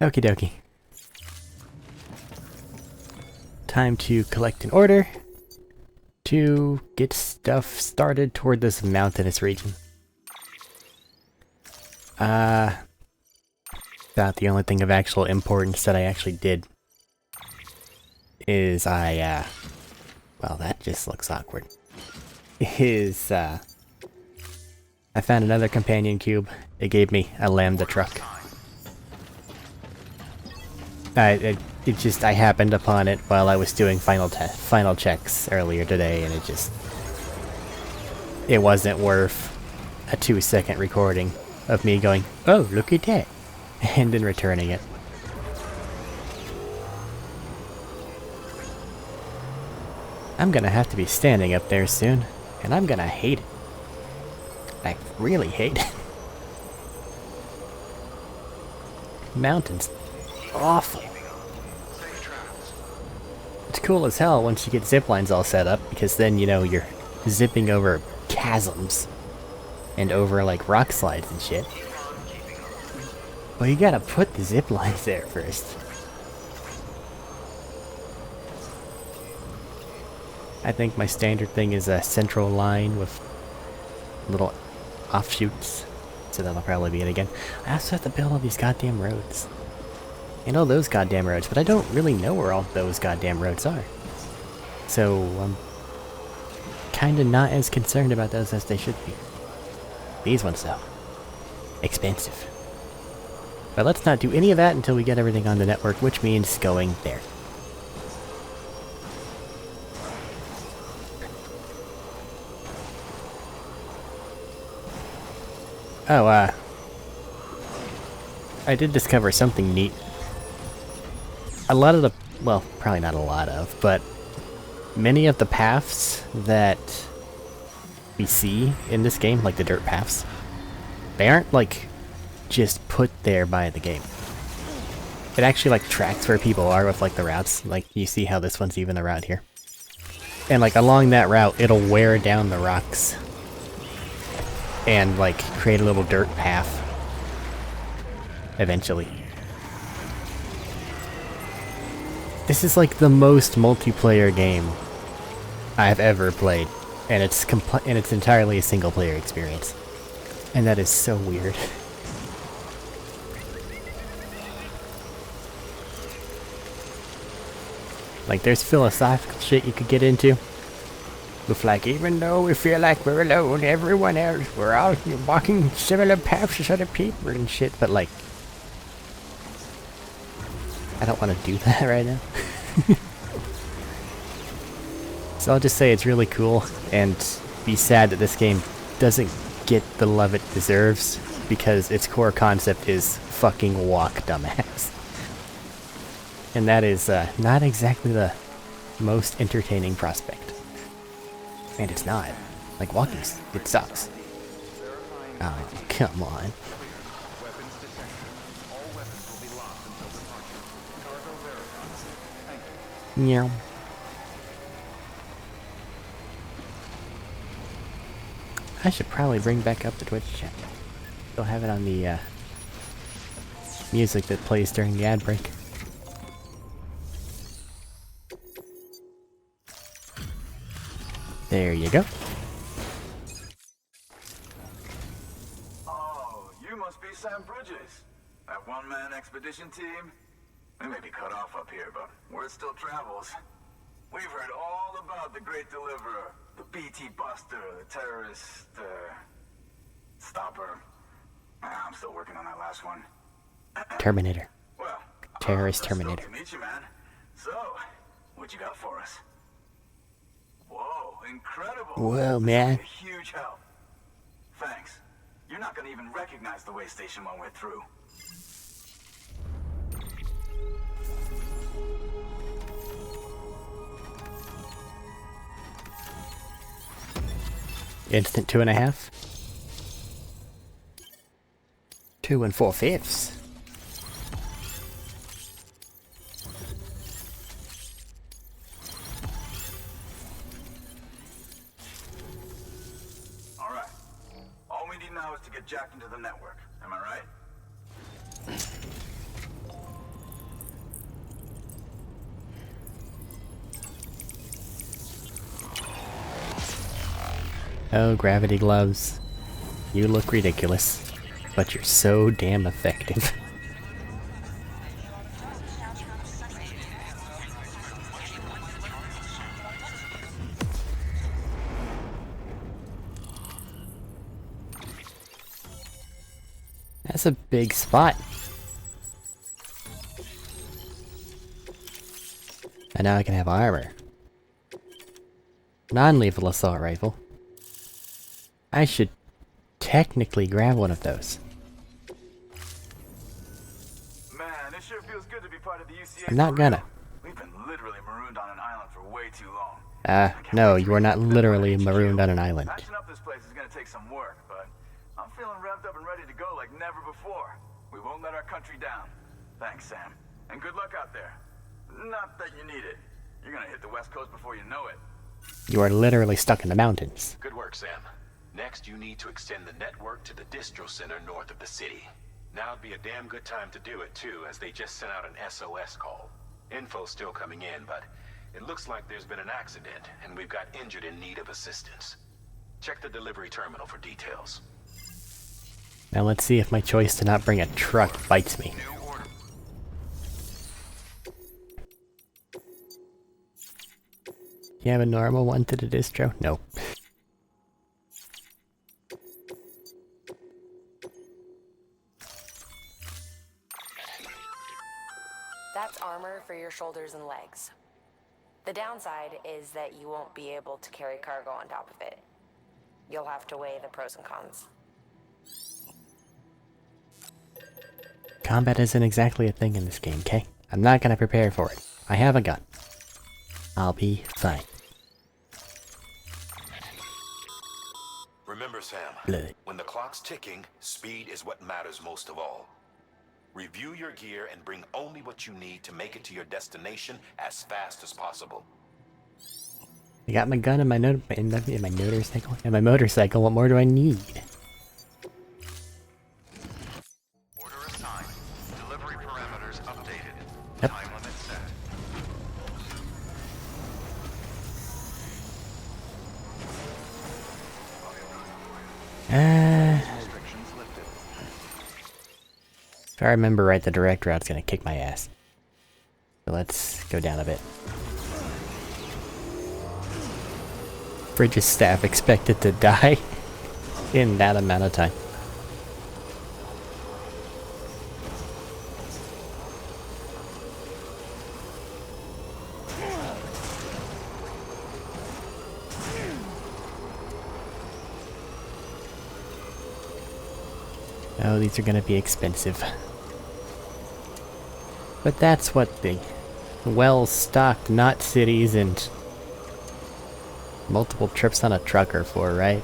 Okie dokie. Time to collect an order to get stuff started toward this mountainous region. About the only thing of actual importance that I actually did is well, that just looks awkward. I found another companion cube. It gave me a Lambda truck. I happened upon it while I was doing final checks earlier today, and it wasn't worth a 2-second recording of me going, "Oh, look at that," and then returning it. I'm gonna have to be standing up there soon, and I'm gonna hate it. I really hate it. Mountains. Awful. It's cool as hell once you get zip lines all set up, because then, you know, you're zipping over chasms and over, like, rock slides and shit. Well, you gotta put the zip lines there first. I think my standard thing is a central line with little offshoots, so that'll probably be it again. I also have to build all these goddamn roads. I know those goddamn roads, but I don't really know where all those goddamn roads are. So, I'm kinda not as concerned about those as they should be. These ones, though. Expensive. But let's not do any of that until we get everything on the network, which means going there. Oh, I did discover something neat. A lot of the, well, probably not a lot of, but many of the paths that we see in this game, like the dirt paths, they aren't, like, just put there by the game. It actually, like, tracks where people are with, like, the routes. Like, you see how this one's even a route here. And, like, along that route, it'll wear down the rocks and, like, create a little dirt path eventually. This is, like, the most multiplayer game I've ever played, and it's entirely a single-player experience. And that is so weird. Like, there's philosophical shit you could get into. With, like, even though we feel like we're alone, everyone else, we're all walking similar paths as other people and shit, but, like, I don't want to do that right now. So I'll just say it's really cool, and be sad that this game doesn't get the love it deserves, because its core concept is fucking walk, dumbass. And that is not exactly the most entertaining prospect. And it's not. Like, walking, it sucks. Oh, come on. Meow. I should probably bring back up the Twitch chat. Still have it on the music that plays during the ad break. There you go. Oh, you must be Sam Bridges. That one-man expedition team? We may be cut off up here, but word still travels. We've heard all about the Great Deliverer, the BT Buster, the terrorist, stopper. I'm still working on that last one. Terminator. Well, Terrorist Terminator. To meet you, man. So, what you got for us? Whoa, incredible. Whoa, man. A huge help. Thanks. You're not gonna even recognize the way station when we're through. Instant 2.5. 2 4/5. All right. All we need now is to get jacked into the network. Am I right? Oh, gravity gloves. You look ridiculous, but you're so damn effective. That's a big spot. And now I can have armor. Non-lethal assault rifle. I should technically grab one of those. Man, it sure feels good to be part of the UCA. I'm not gonna. We've been literally marooned on an island for way too long. No, you are not literally marooned on an island. Patching up this place is gonna take some work, but I'm feeling revved up and ready to go like never before. We won't let our country down. Thanks, Sam. And good luck out there. Not that you need it. You're gonna hit the West Coast before you know it. You are literally stuck in the mountains. Good work, Sam. Next, you need to extend the network to the distro center north of the city. Now'd be a damn good time to do it, too, as they just sent out an SOS call. Info's still coming in, but it looks like there's been an accident, and we've got injured in need of assistance. Check the delivery terminal for details. Now let's see if my choice to not bring a truck bites me. You have a normal one to the distro? Nope. That's armor for your shoulders and legs. The downside is that you won't be able to carry cargo on top of it. You'll have to weigh the pros and cons. Combat isn't exactly a thing in this game, okay? I'm not gonna prepare for it. I have a gun. I'll be fine. Remember, Sam, Blood. when the clock's ticking, speed is what matters most of all. Review your gear and bring only what you need to make it to your destination as fast as possible. I got my gun and my motorcycle. And my motorcycle, what more do I need? Order assigned. Delivery parameters updated. Yep. Time limit set. Restrictions lifted. If I remember right, the direct route's gonna kick my ass. So let's go down a bit. Bridges staff expected to die in that amount of time. Oh, these are gonna be expensive. But that's what the well-stocked knot cities and multiple trips on a truck are for, right?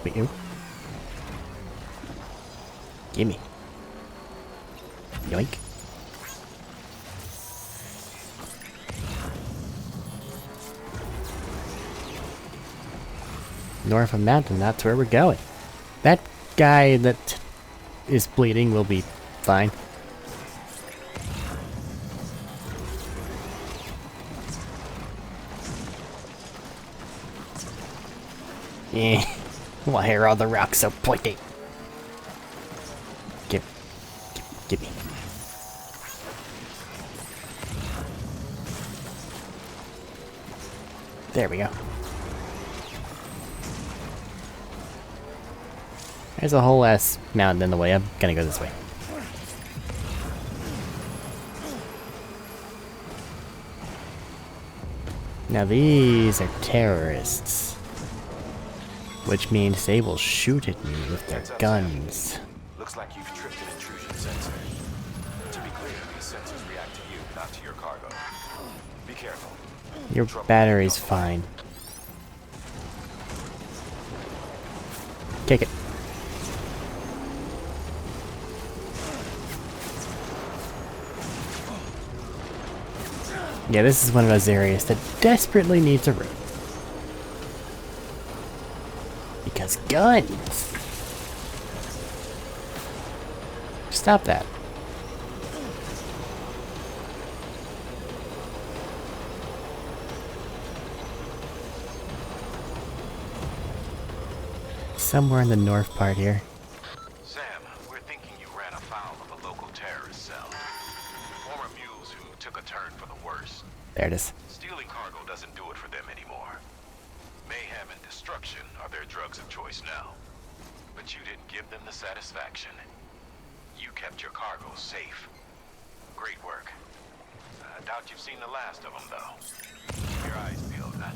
But you. Gimme. Yoink. North of Mountain, that's where we're going. That guy that is bleeding will be fine. Yeah. Why are all the rocks so pointy? Give me. There we go. There's a whole ass mountain in the way. I'm gonna go this way. Now these are terrorists. Which means they will shoot at me with their guns. Looks like you've tripped an intrusion sensor. To be clear, these sensors react to you, not to your cargo. Be careful. Your battery's fine. Kick it. Yeah, this is one of those areas that desperately needs a road. Because guns! Stop that. Somewhere in the north part here. Sam, we're thinking you ran afoul of a local terrorist cell. Former mules who took a turn for the worse. There it is. Stealing cargo doesn't do it for them anymore. Mayhem and destruction are their drugs of choice now. But you didn't give them the satisfaction. You kept your cargo safe. Great work. I doubt you've seen the last of them, though. Keep your eyes peeled, huh?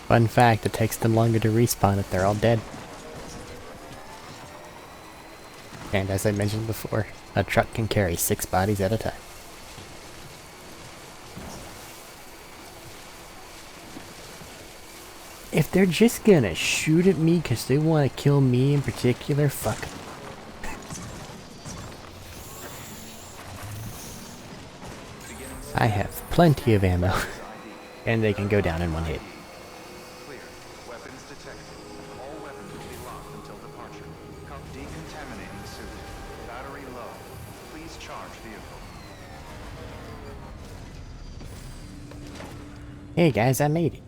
Fun fact, it takes them longer to respawn if they're all dead. And as I mentioned before, a truck can carry 6 bodies at a time. If they're just gonna shoot at me because they want to kill me in particular, fuck 'em. I have plenty of ammo, and they can go down in one hit. Clear. Weapons detected. All weapons will be locked until departure. Decontaminating suit. Battery low. Please charge vehicle. Hey guys, I made it.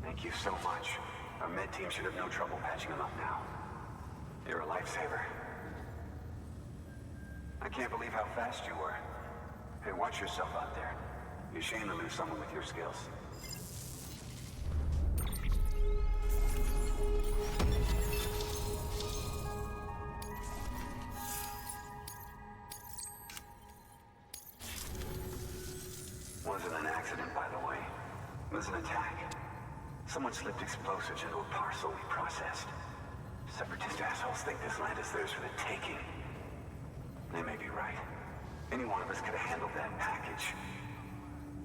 Thank you so much. Our med team should have no trouble patching him up now. You're a lifesaver. I can't believe how fast you were. Hey, watch yourself out there. You're ashamed to lose someone with your skills. Wasn't an accident, by the way. It was an attack. Someone slipped explosives into a parcel we processed. Separatist assholes think this land is theirs for the taking. They may be right. Any one of us could have handled that package.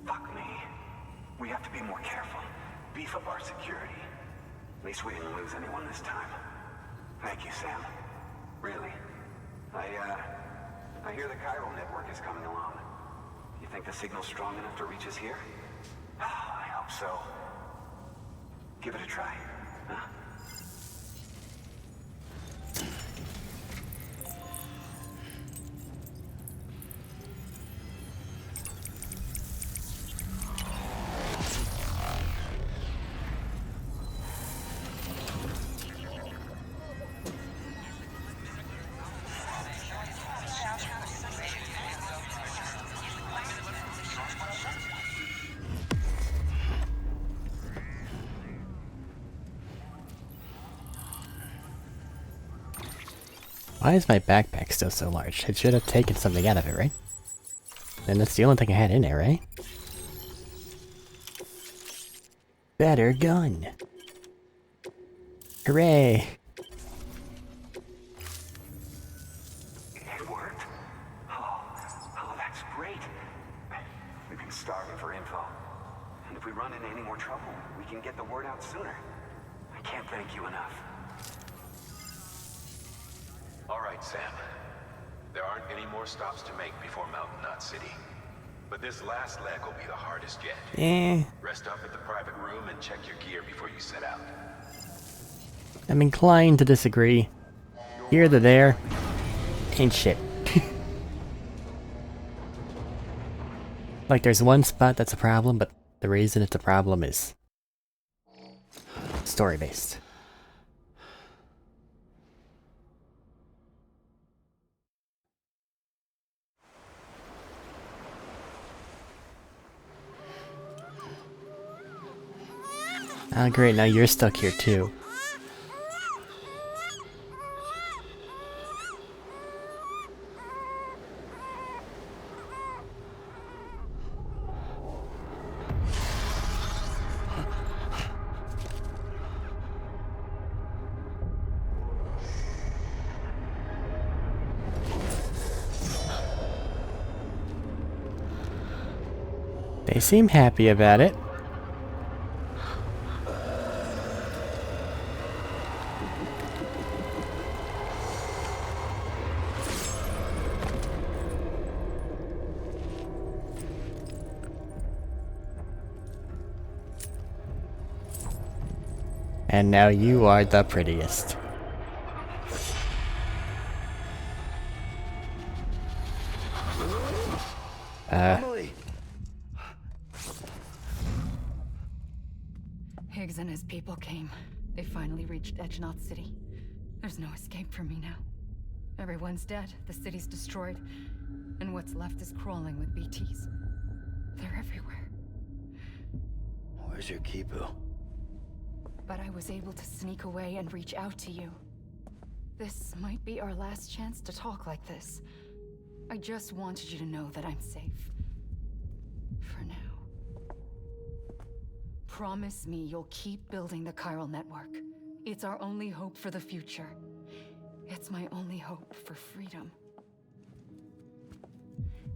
Fuck me. We have to be more careful. Beef up our security. At least we didn't lose anyone this time. Thank you, Sam. Really. I hear the chiral network is coming along. You think the signal's strong enough to reach us here? I hope so. Give it a try. Huh? Why is my backpack still so large? It should have taken something out of it, right? And that's the only thing I had in there, right? Better gun! Hooray! It worked? Oh, that's great. We've been starving for info. And if we run into any more trouble, we can get the word out sooner. I can't thank you enough. All right, Sam. There aren't any more stops to make before Mountain Knot City. But this last leg will be the hardest yet. Rest up at the private room and check your gear before you set out. I'm inclined to disagree. Here to there. Ain't shit. Like, there's one spot that's a problem, but the reason it's a problem is story-based. Oh great, now you're stuck here too. They seem happy about it. And now you are the prettiest. Emily! Higgs and his people came. They finally reached Edgenaught City. There's no escape for me now. Everyone's dead, the city's destroyed, and what's left is crawling with BTs. They're everywhere. Where's your Kipu? But I was able to sneak away and reach out to you. This might be our last chance to talk like this. I just wanted you to know that I'm safe. For now. Promise me you'll keep building the chiral network. It's our only hope for the future. It's my only hope for freedom.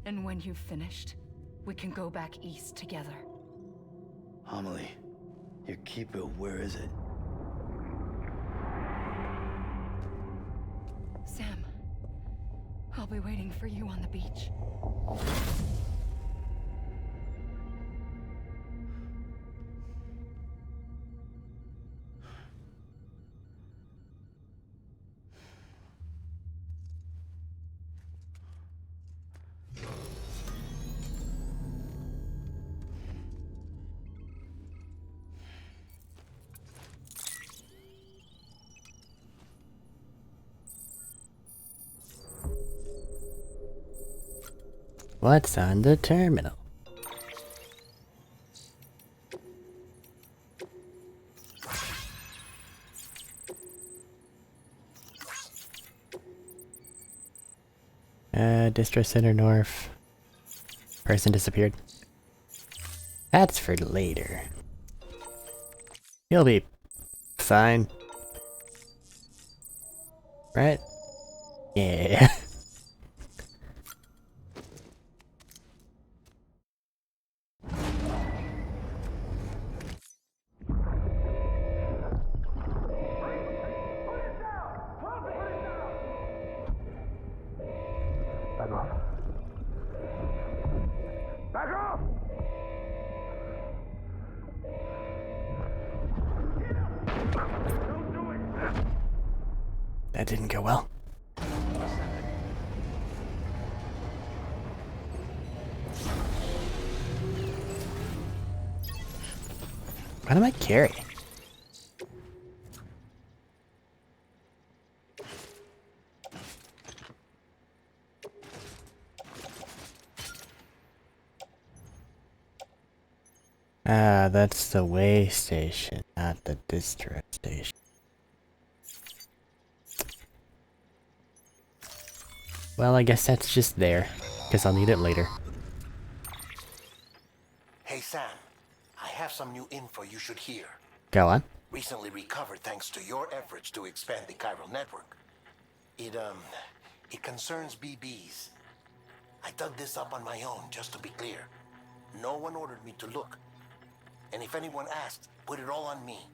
And when you've finished, we can go back east together. Amelie, your Kipu, where is it? Sam, I'll be waiting for you on the beach. What's on the terminal? Distro Center North. Person disappeared. That's for later. He'll be fine. Right? Yeah. That didn't go well. What am I carrying? Ah, that's the way station, not the distro station. Well, I guess that's just there, because I'll need it later. Hey Sam, I have some new info you should hear. Go on. Recently recovered thanks to your efforts to expand the chiral network. It concerns BBs. I dug this up on my own, just to be clear. No one ordered me to look. And if anyone asked, put it all on me.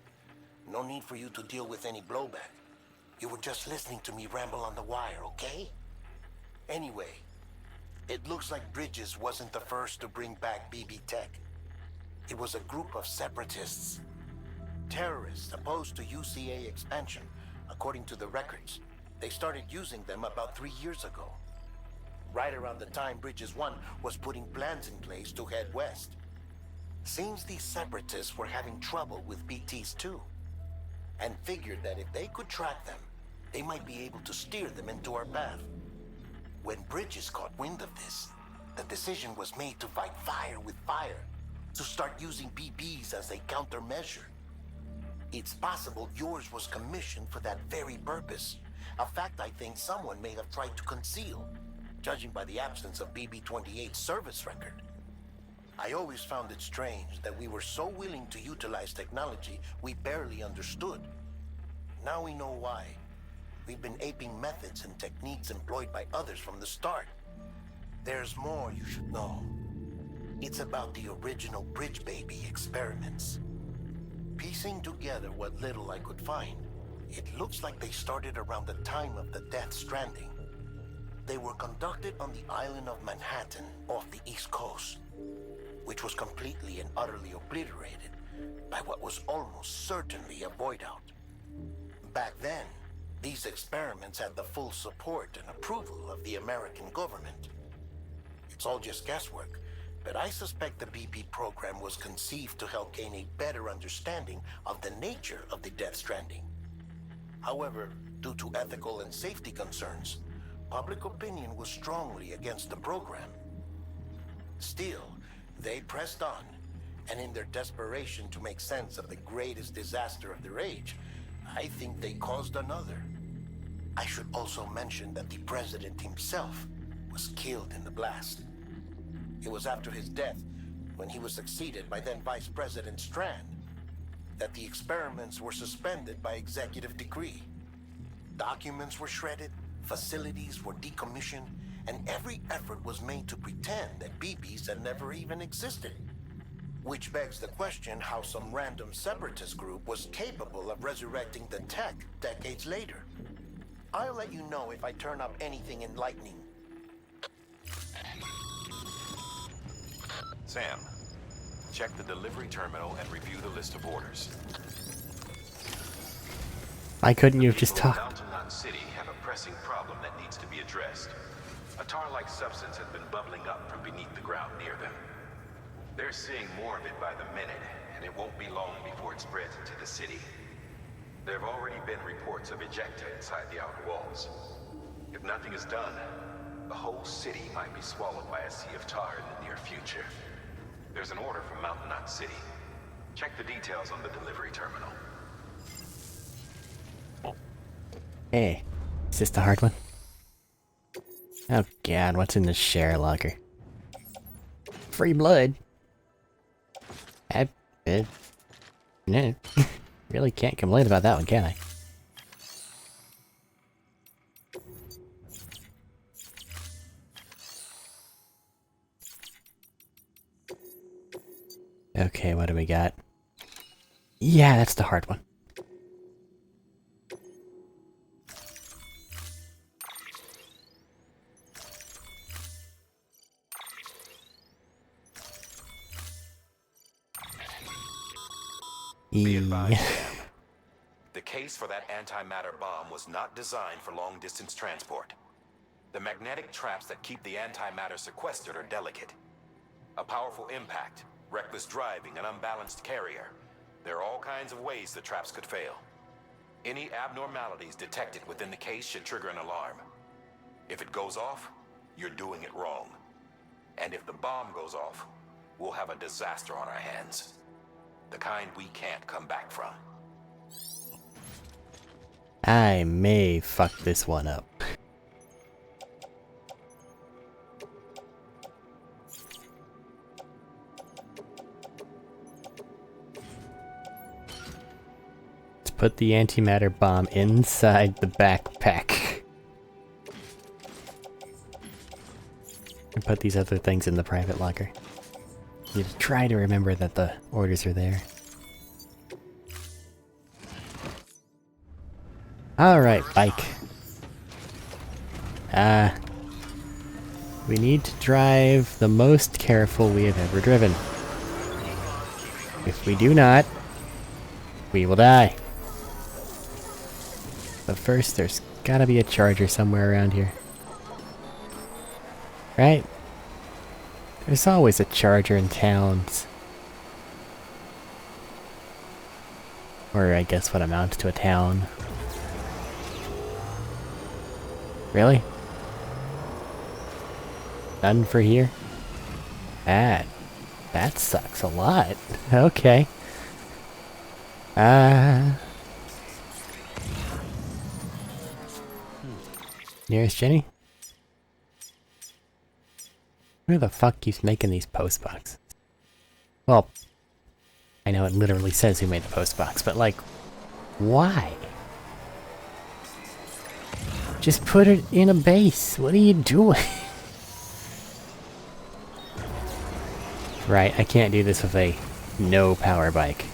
No need for you to deal with any blowback. You were just listening to me ramble on the wire, okay? Anyway, it looks like Bridges wasn't the first to bring back BB tech. It was a group of separatists. Terrorists opposed to UCA expansion, according to the records. They started using them about 3 years ago. Right around the time Bridges 1 was putting plans in place to head west. Seems these separatists were having trouble with BTs too, and figured that if they could track them, they might be able to steer them into our path. When Bridges caught wind of this, the decision was made to fight fire with fire, to start using BBs as a countermeasure. It's possible yours was commissioned for that very purpose, a fact I think someone may have tried to conceal, judging by the absence of BB-28's service record. I always found it strange that we were so willing to utilize technology we barely understood. Now we know why. We've been aping methods and techniques employed by others from the start. There's more you should know. It's about the original Bridge Baby experiments. Piecing together what little I could find, it looks like they started around the time of the Death Stranding. They were conducted on the island of Manhattan off the East Coast, which was completely and utterly obliterated by what was almost certainly a void out. Back then, these experiments had the full support and approval of the American government. It's all just guesswork, but I suspect the BB program was conceived to help gain a better understanding of the nature of the Death Stranding. However, due to ethical and safety concerns, public opinion was strongly against the program. Still, they pressed on, and in their desperation to make sense of the greatest disaster of their age, I think they caused another. I should also mention that the president himself was killed in the blast. It was after his death, when he was succeeded by then Vice President Strand, that the experiments were suspended by executive decree. Documents were shredded, facilities were decommissioned, and every effort was made to pretend that BBs had never even existed. Which begs the question how some random separatist group was capable of resurrecting the tech decades later. I'll let you know if I turn up anything enlightening. Sam, check the delivery terminal and review the list of orders. Why couldn't you have just People in talked? Mountain Knot City have a pressing problem that needs to be addressed. A tar-like substance has been bubbling up from beneath the ground near them. They're seeing more of it by the minute, and it won't be long before it spreads into the city. There have already been reports of ejecta inside the outer walls. If nothing is done, the whole city might be swallowed by a sea of tar in the near future. There's an order from Mountain Knot City. Check the details on the delivery terminal. Hey, is this the hard one? Oh god, what's in the share logger? Free blood. No. Really can't complain about that one, can I? Okay, what do we got? Yeah, that's the hard one. Be advised, Yeah. Sam. The case for that antimatter bomb was not designed for long-distance transport. The magnetic traps that keep the antimatter sequestered are delicate. A powerful impact, reckless driving, an unbalanced carrier. There are all kinds of ways the traps could fail. Any abnormalities detected within the case should trigger an alarm. If it goes off, you're doing it wrong. And if the bomb goes off, we'll have a disaster on our hands. The kind we can't come back from. I may fuck this one up. Let's put the antimatter bomb inside the backpack. And put these other things in the private locker. You try to remember that the orders are there. Alright, bike. We need to drive the most careful we have ever driven. If we do not, we will die. But first, there's gotta be a charger somewhere around here. Right? There's always a charger in towns. Or I guess what amounts to a town. Really? None for here? That sucks a lot. Okay. Nearest Jenny? Who the fuck keeps making these post boxes? Well, I know it literally says who made the post box, but like, why? Just put it in a base. What are you doing? Right, I can't do this with a no power bike.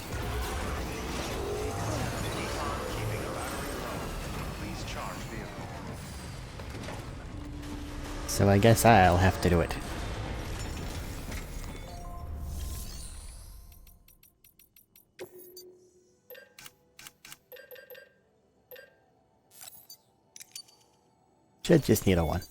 Please charge vehicle. So I guess I'll have to do it. Should just need a one.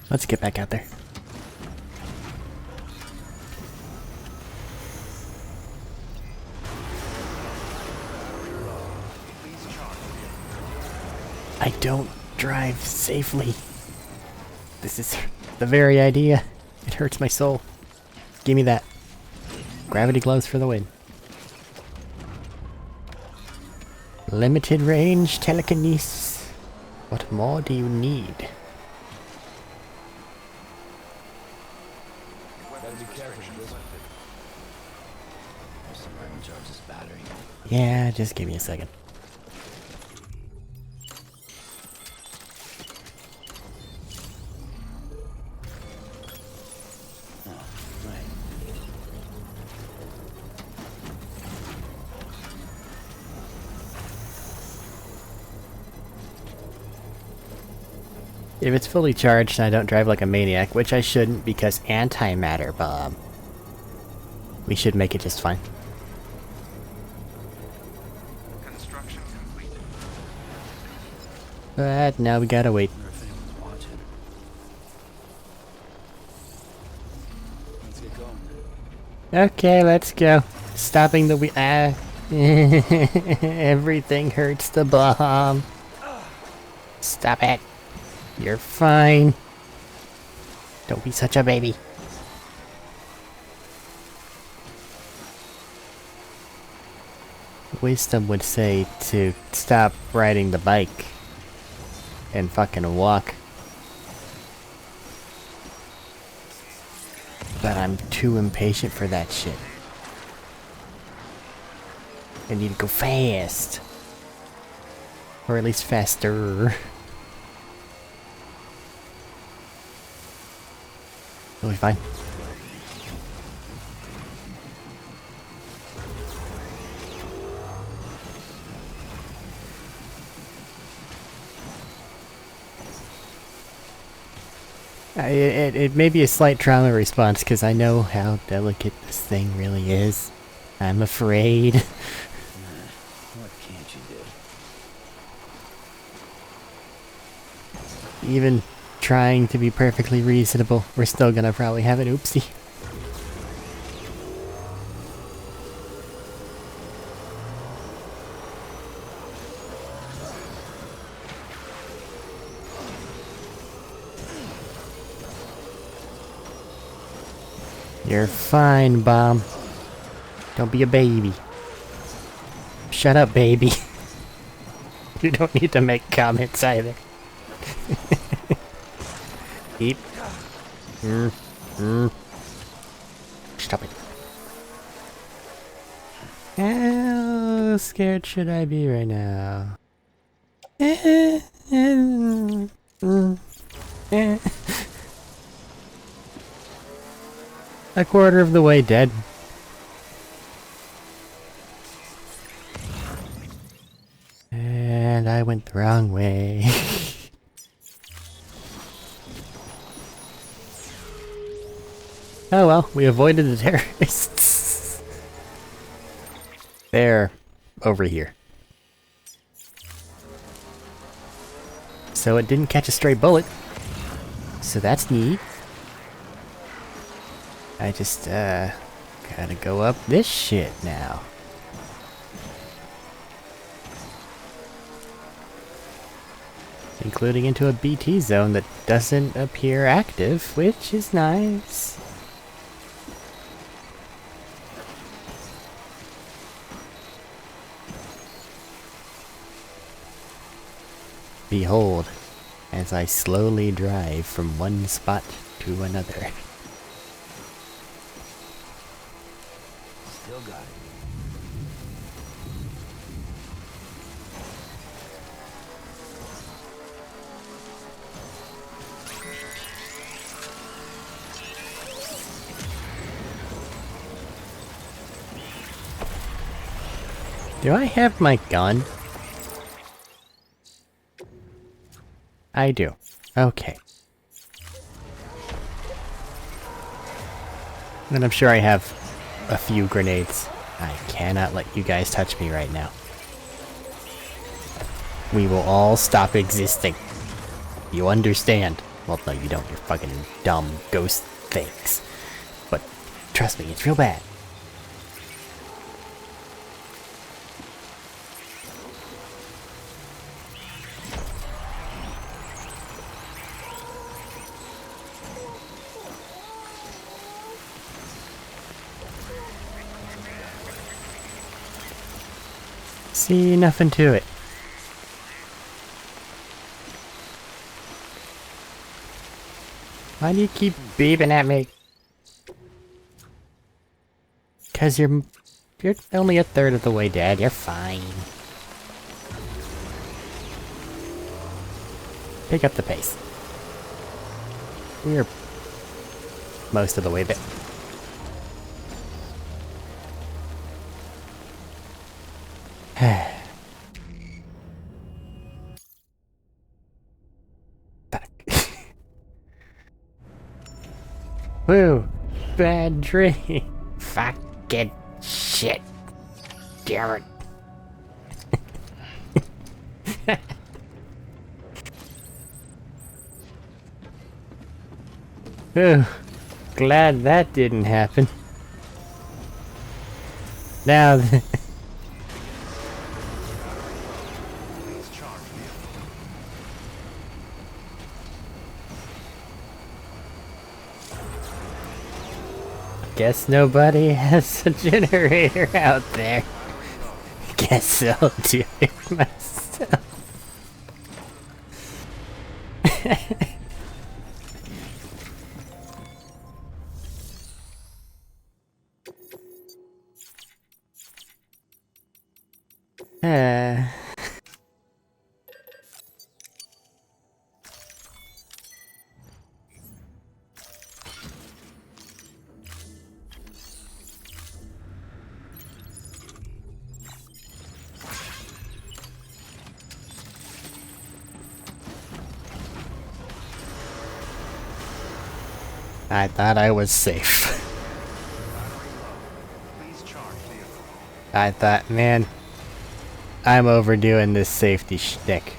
Let's get back out there. I don't drive safely. This is the very idea. It hurts my soul. Give me that. Gravity gloves for the win. Limited range telekinesis. What more do you need? Yeah, just give me a second. If it's fully charged and I don't drive like a maniac, which I shouldn't because antimatter bomb, we should make it just fine. Construction complete. But now we gotta wait. Okay, let's go. Stopping the wheel. Everything hurts the bomb. Stop it. You're fine. Don't be such a baby. Wisdom would say to stop riding the bike and fucking walk. But I'm too impatient for that shit. I need to go fast. Or at least faster. Will be fine. It may be a slight trauma response because I know how delicate this thing really is. I'm afraid. What can't you do? Even trying to be perfectly reasonable, we're still gonna probably have an oopsie. You're fine, Bomb. Don't be a baby. Shut up, baby. You don't need to make comments either. Eep. Stop it. How scared should I be right now? A quarter of the way dead. And I went the wrong way. Oh well, we avoided the terrorists. They're over here. So it didn't catch a stray bullet. So that's neat. I just, gotta go up this shit now. Including into a BT zone that doesn't appear active, which is nice. Behold, as I slowly drive from one spot to another. Still got it. Do I have my gun? I do. Okay. And I'm sure I have a few grenades. I cannot let you guys touch me right now. We will all stop existing. You understand? Well, no, you don't. You're fucking dumb ghost things. But trust me, it's real bad. See, nothing to it. Why do you keep beeping at me? Cause you're only a third of the way dead. You're fine. Pick up the pace. We're most of the way there. Fuck. Woo! Bad dream! Fucking shit! Damn it! Whew. Glad that didn't happen. Now guess nobody has a generator out there. Guess I'll do it myself. I thought I was safe. I thought, man, I'm overdoing this safety shtick.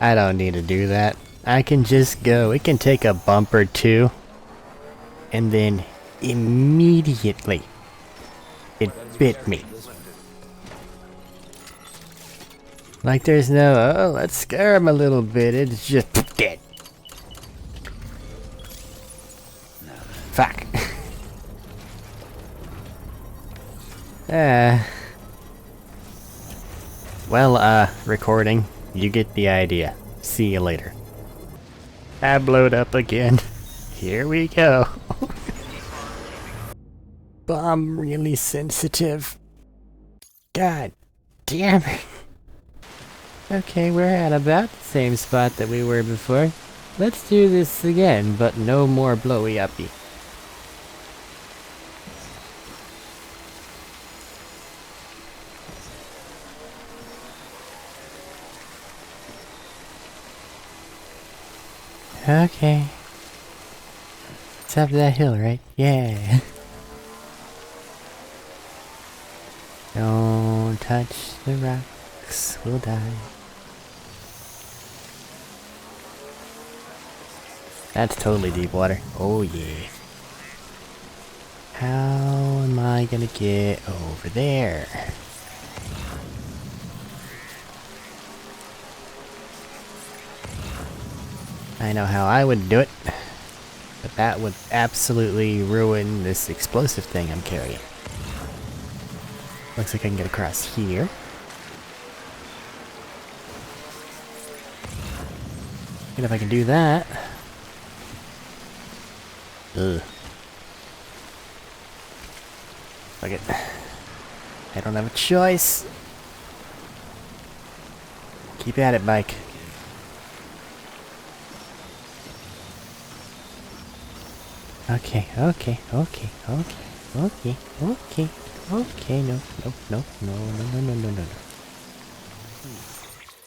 I don't need to do that. I can just go. It can take a bump or two. And then immediately it bit me. Like there's no, oh, let's scare him a little bit. It's just dead. Fuck. Well, recording. You get the idea. See you later. Tab load up again. Here we go. I'm really sensitive. God damn it. Okay, we're at about the same spot that we were before. Let's do this again, but no more blowy uppy. Okay. It's up that hill, right? Yeah. Don't touch the rocks, we'll die. That's totally deep water. Oh yeah. How am I gonna get over there? I know how I would do it, but that would absolutely ruin this explosive thing I'm carrying. Looks like I can get across here. And if I can do that... Ugh. Fuck it. I don't have a choice. Keep at it, bike. Okay, okay, okay, okay, Okay. Okay. Okay. No. No. No. No. No. No. No. No. No.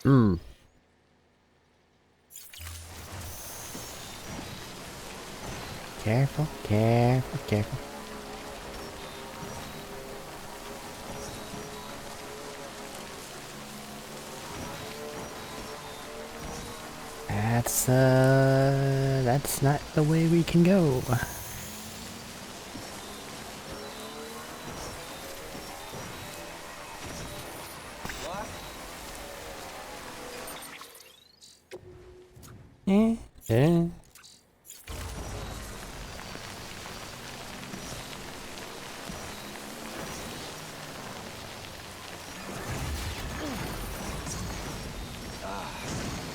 Hmm. Careful. Careful. Careful. That's not the way we can go. Eh, eh.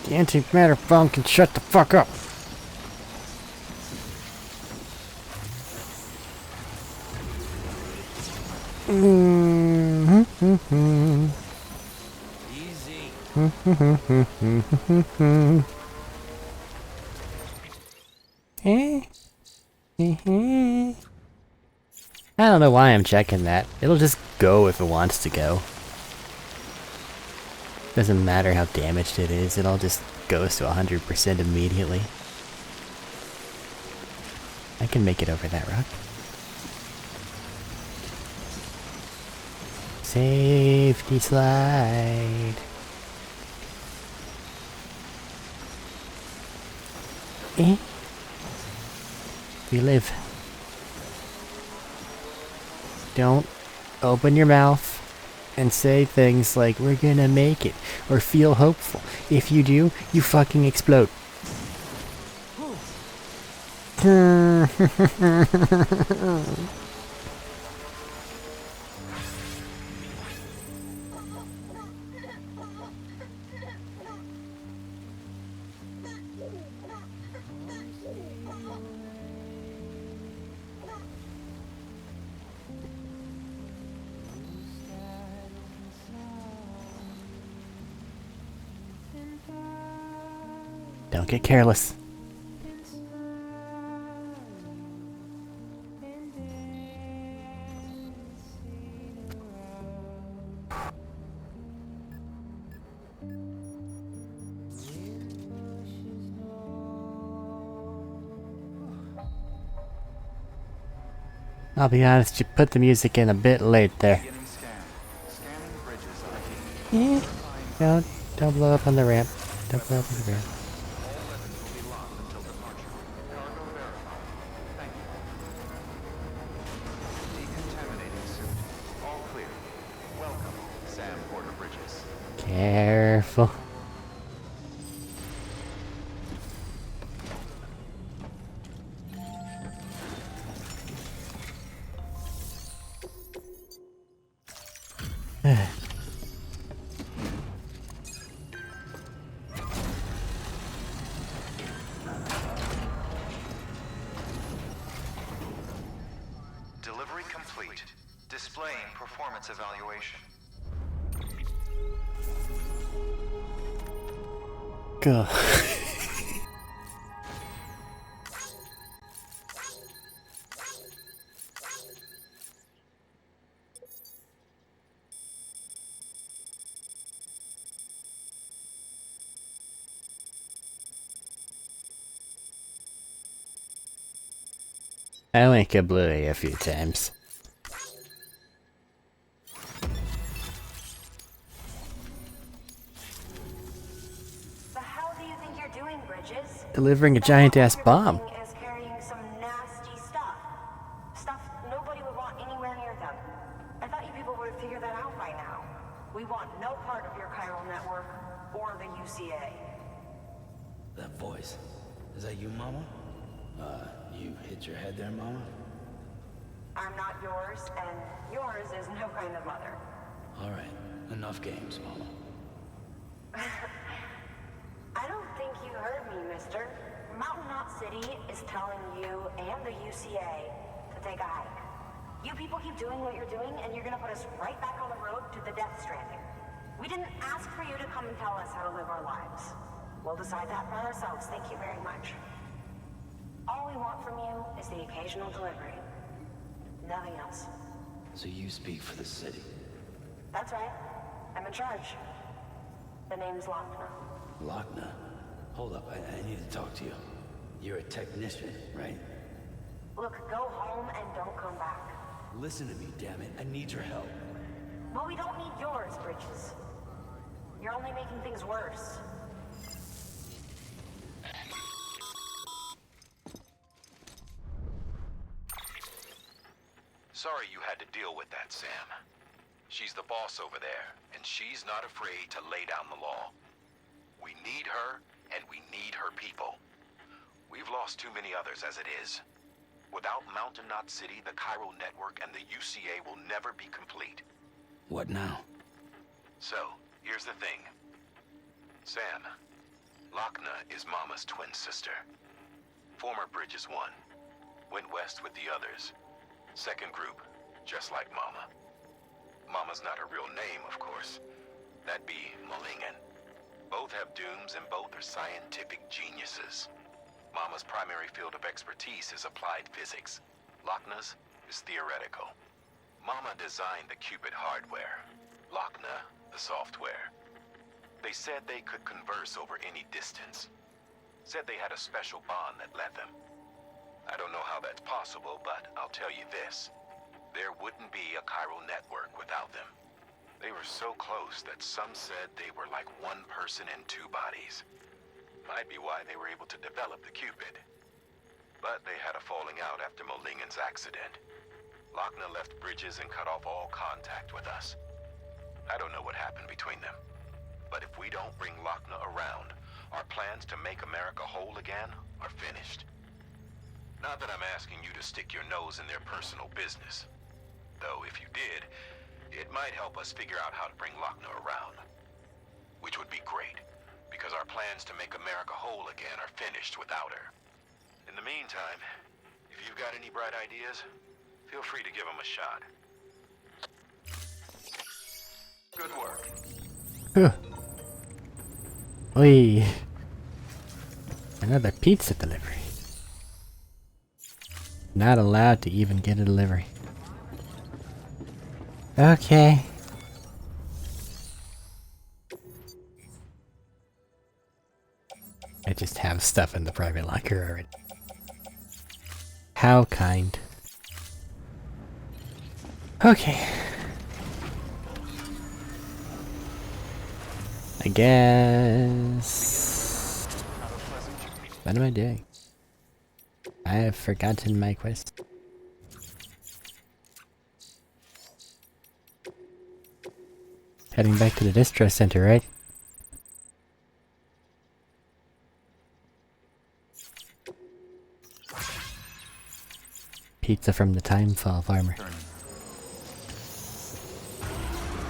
The antimatter bomb can shut the fuck up. Easy. I don't know why I'm checking that. It'll just go if it wants to go. Doesn't matter how damaged it is, it all just goes to 100% immediately. I can make it over that rock. Safety slide. Eh? We live. Don't open your mouth and say things like, we're gonna make it, or feel hopeful. If you do, you fucking explode. Don't get careless. I'll be honest, you put the music in a bit late there. Beginning scan. Scanning bridges ID. Don't blow up on the ramp. Don't blow up on the ramp. All weapons will be locked until departure. Cargo verified. Thank you. Decontaminating suit. All clear. Welcome, Sam Porter Bridges. Careful. Delivery complete. Displaying performance evaluation. Go. I went kablooey a few times. The hell do you think you're doing, Bridges? Delivering a giant-ass bomb. Is carrying some nasty stuff. Stuff nobody would want anywhere near them. I thought you people would have figured that out by now. We want no part of your chiral network or the UCA. That voice. Is that you, Mama? You hit your head there, Mama? I'm not yours, and yours is no kind of mother. Alright, enough games, Mama. I don't think you heard me, mister. Mountain Knot City is telling you and the UCA to take a hike. You people keep doing what you're doing, and you're gonna put us right back on the road to the death stranding. We didn't ask for you to come and tell us how to live our lives. We'll decide that for ourselves, thank you very much. All we want from you is the occasional delivery. Nothing else. So you speak for the city. That's right. I'm in charge. The name's Lochner. Lochner? Hold up, I need to talk to you. You're a technician, right? Look, go home and don't come back. Listen to me, damn it. I need your help. Well, we don't need yours, Bridges. You're only making things worse. Sorry you had to deal with that, Sam. She's the boss over there, and she's not afraid to lay down the law. We need her, and we need her people. We've lost too many others as it is. Without Mountain Knot City, the Chiral Network and the UCA will never be complete. What now? So, here's the thing. Sam, Lochner is Mama's twin sister. Former Bridges 1. Went west with the others. Second group, just like Mama. Mama's not her real name, of course. That'd be Malingen. Both have dooms and both are scientific geniuses. Mama's primary field of expertise is applied physics. Lochner's is theoretical. Mama designed the Cupid hardware. Lochner, the software. They said they could converse over any distance. Said they had a special bond that led them. I don't know how that's possible, but I'll tell you this. There wouldn't be a chiral network without them. They were so close that some said they were like one person in two bodies. Might be why they were able to develop the Cupid. But they had a falling out after Molingen's accident. Lochner left Bridges and cut off all contact with us. I don't know what happened between them. But if we don't bring Lochner around, our plans to make America whole again are finished. Not that I'm asking you to stick your nose in their personal business. Though if you did, it might help us figure out how to bring Lochner around. Which would be great, because our plans to make America whole again are finished without her. In the meantime, if you've got any bright ideas, feel free to give them a shot. Good work. Oi. Another pizza delivery. Not allowed to even get a delivery. Okay. I just have stuff in the private locker already. How kind. Okay. I guess... What am I doing? I have forgotten my quest. Heading back to the distro center, right? Pizza from the Timefall farmer.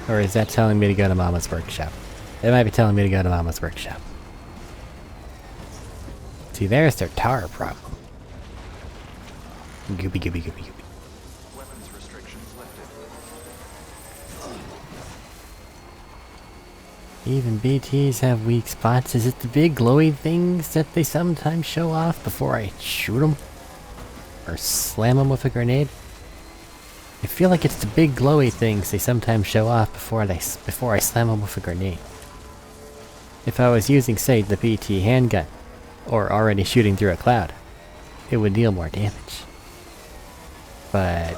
Or is that telling me to go to Mama's workshop? It might be telling me to go to Mama's workshop. See, there's their tar problem. Goopy, goopy, goopy, goopy. Weapons restrictions lifted. Even BTs have weak spots. Is it the big glowy things that they sometimes show off before I shoot them? Or slam them with a grenade? I feel like it's the big glowy things they sometimes show off before I slam them with a grenade. If I was using, say, the BT handgun, or already shooting through a cloud, it would deal more damage. But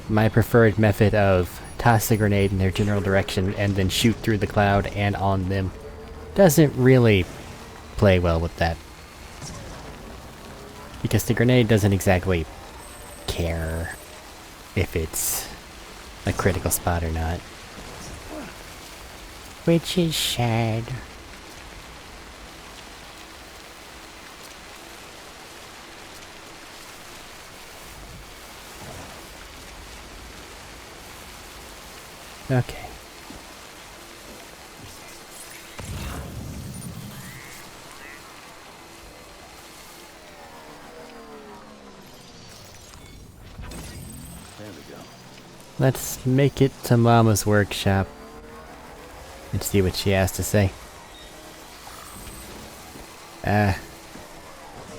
my preferred method of toss a grenade in their general direction and then shoot through the cloud and on them doesn't really play well with that. Because the grenade doesn't exactly care if it's a critical spot or not. Which is sad. Okay. There we go. Let's make it to Mama's workshop and see what she has to say.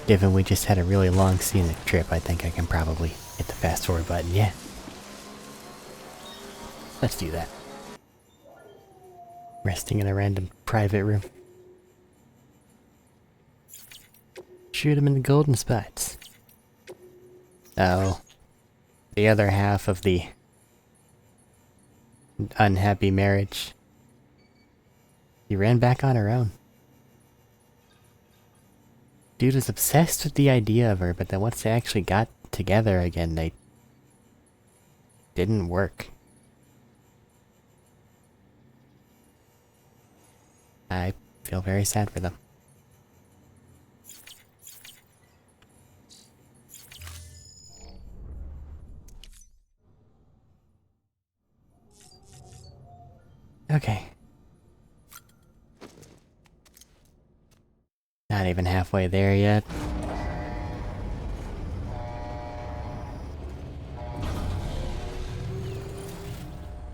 Given we just had a really long scenic trip, I think I can probably Hit the fast forward button, yeah. Let's do that. Resting in a random private room. Shoot him in the golden spots. Oh. The other half of the unhappy marriage. She ran back on her own. Dude was obsessed with the idea of her, but then once they actually got together again, they didn't work. I feel very sad for them. Okay. Not even halfway there yet.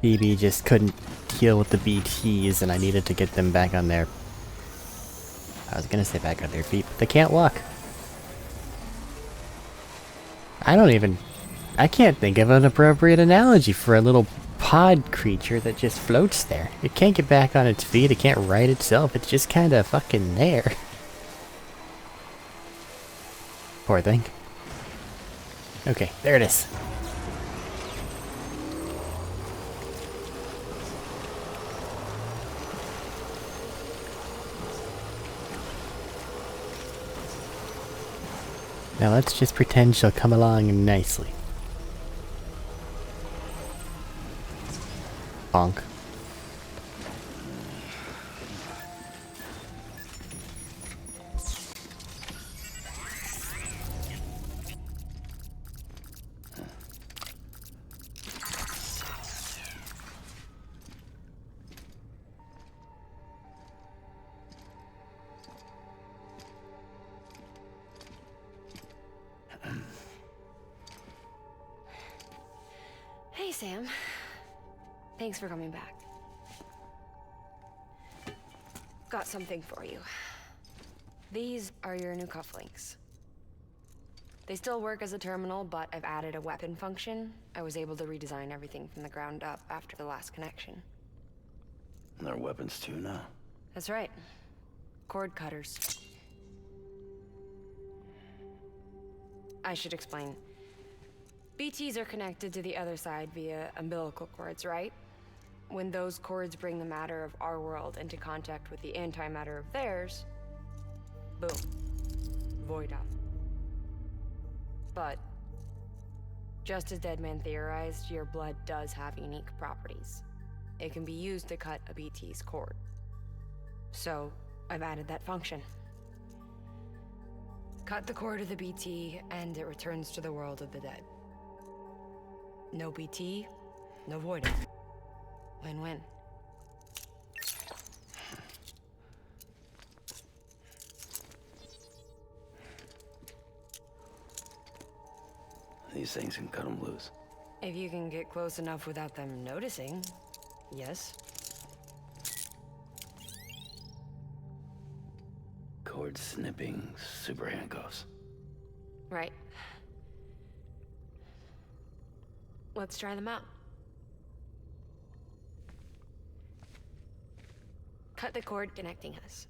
BB just couldn't deal with the BTs and I needed to get them back on their... I was gonna say back on their feet, but they can't walk. I can't think of an appropriate analogy for a little pod creature that just floats there. It can't get back on its feet, it can't right itself, it's just kinda fucking there. Poor thing. Okay, there it is. Now let's just pretend she'll come along nicely. Bonk. Hey, Sam. Thanks for coming back. Got something for you. These are your new cufflinks. They still work as a terminal, but I've added a weapon function. I was able to redesign everything from the ground up after the last connection. And they're weapons too now. That's right. Cord cutters. I should explain. BTs are connected to the other side via umbilical cords, right? When those cords bring the matter of our world into contact with the antimatter of theirs, boom, void up. But, just as Deadman theorized, your blood does have unique properties. It can be used to cut a BT's cord. So, I've added that function. Cut the cord of the BT, and it returns to the world of the dead. No BT, no void up. Win-win. These things can cut them loose. If you can get close enough without them noticing, yes. Cord snipping, super handcuffs. Right. Let's try them out. Cut the cord connecting us.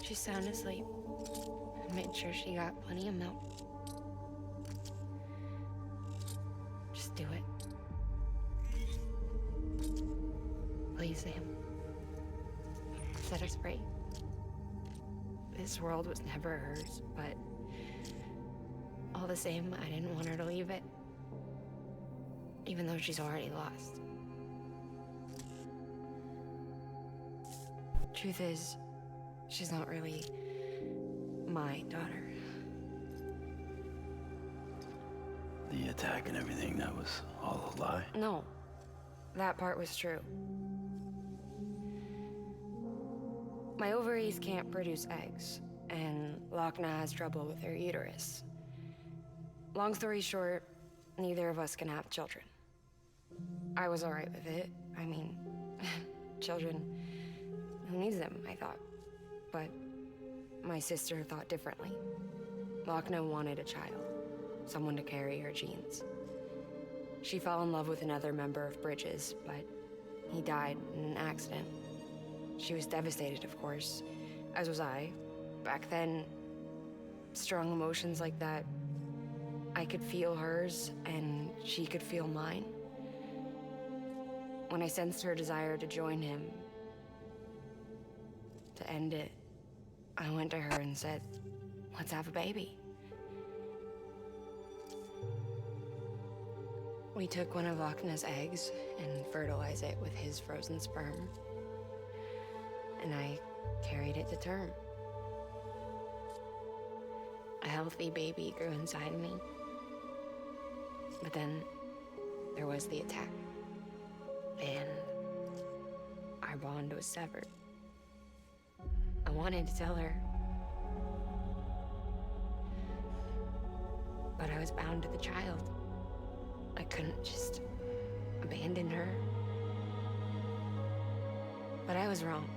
She's sound asleep. I made sure she got plenty of milk. Just do it. Please, Sam. Set her straight. This world was never hers, but all the same, I didn't want her to leave it. Even though she's already lost. Truth is, she's not really my daughter. The attack and everything, that was all a lie? No, that part was true. My ovaries can't produce eggs, and Lochna has trouble with her uterus. Long story short, neither of us can have children. I was alright with it. I mean, children, who needs them, I thought. But my sister thought differently. Lochna wanted a child, someone to carry her genes. She fell in love with another member of Bridges, but he died in an accident. She was devastated, of course, as was I. Back then, strong emotions like that, I could feel hers, and she could feel mine. When I sensed her desire to join him, to end it, I went to her and said, let's have a baby. We took one of Lochna's eggs and fertilized it with his frozen sperm. And I carried it to term. A healthy baby grew inside me. But then there was the attack. And our bond was severed. I wanted to tell her. But I was bound to the child. I couldn't just abandon her. But I was wrong.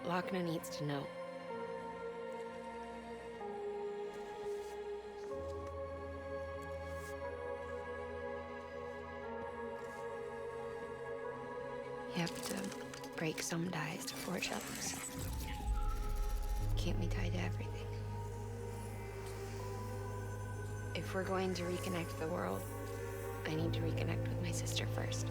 Lochna needs to know. You have to break some ties to forge others. Can't be tied to everything. If we're going to reconnect the world, I need to reconnect with my sister first.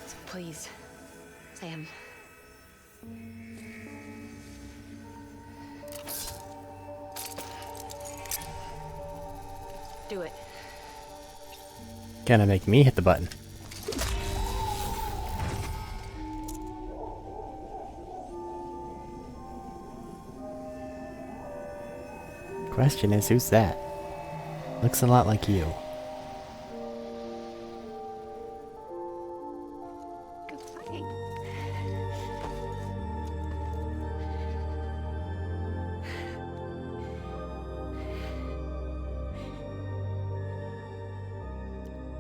So please, Sam. Do it. Gonna make me hit the button. Question is, who's that? Looks a lot like you. Goodbye.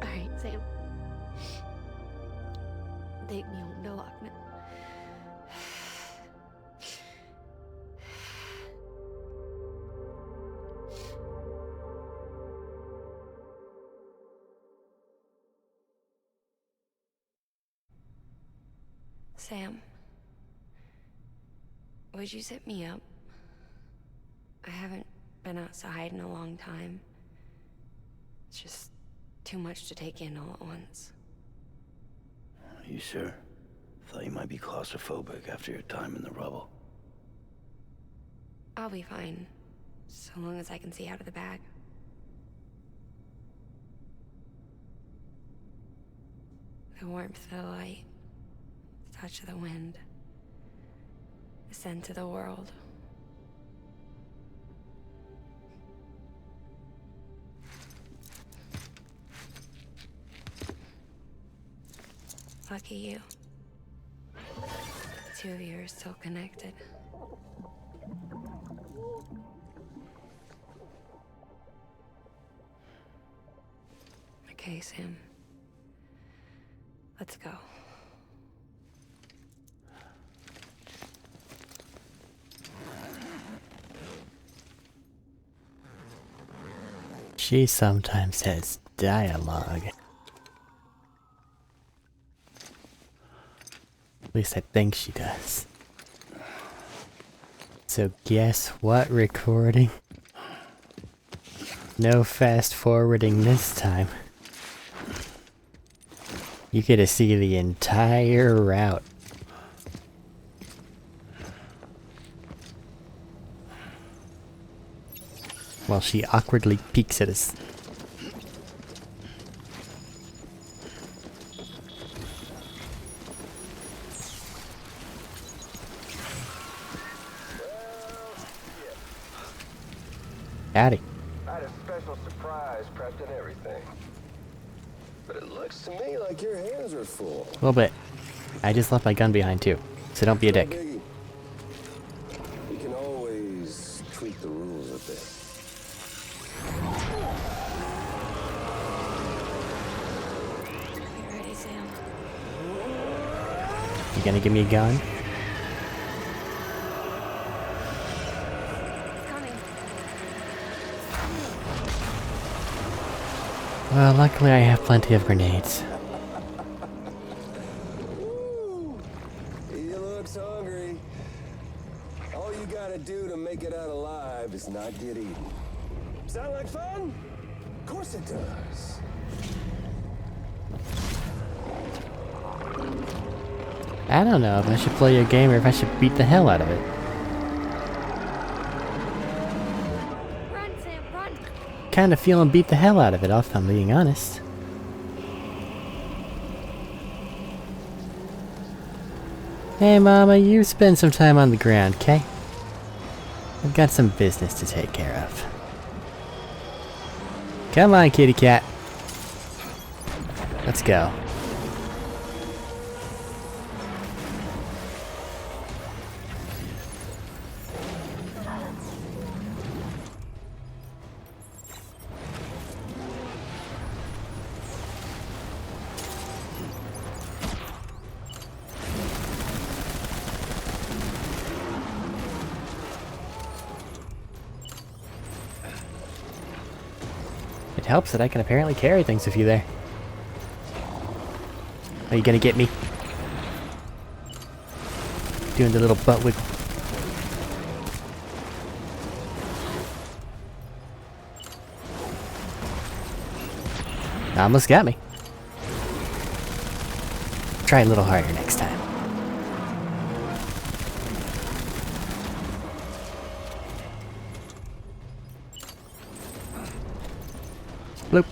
All right, Sam. Take me home to Lochna. Sam, would you sit me up? I haven't been outside in a long time. It's just too much to take in all at once. You sure? Thought you might be claustrophobic after your time in the rubble. I'll be fine, so long as I can see out of the bag. The warmth of the light, the touch of the wind, the scent of the world. Lucky you. The two of you are still connected. Okay, Sam. Let's go. She sometimes has dialogue. At least I think she does. So guess what, recording? No fast forwarding this time. You get to see the entire route. While she awkwardly peeks at us. Arik. I had a special surprise prepped and everything. But it looks to me like your hands are full. A little bit. I just left my gun behind too, so don't be a dick. Biggie. You can always tweak the rules a bit. You ready, Sam? You gonna give me a gun? It's coming. Well, luckily I have plenty of grenades. He looks hungry. All you gotta do to make it out alive is not get eaten. Sound like fun? Of course it does. I don't know if I should play your game or if I should beat the hell out of it. Run, Sam, run! Kinda feeling beat the hell out of it, if I'm being honest. Hey Mama, you spend some time on the ground, okay? I've got some business to take care of. Come on, kitty cat. Let's go. It helps that I can apparently carry things with you there. Are you gonna get me? Doing the little butt wiggle. Almost got me. Try a little harder next time. Bloop.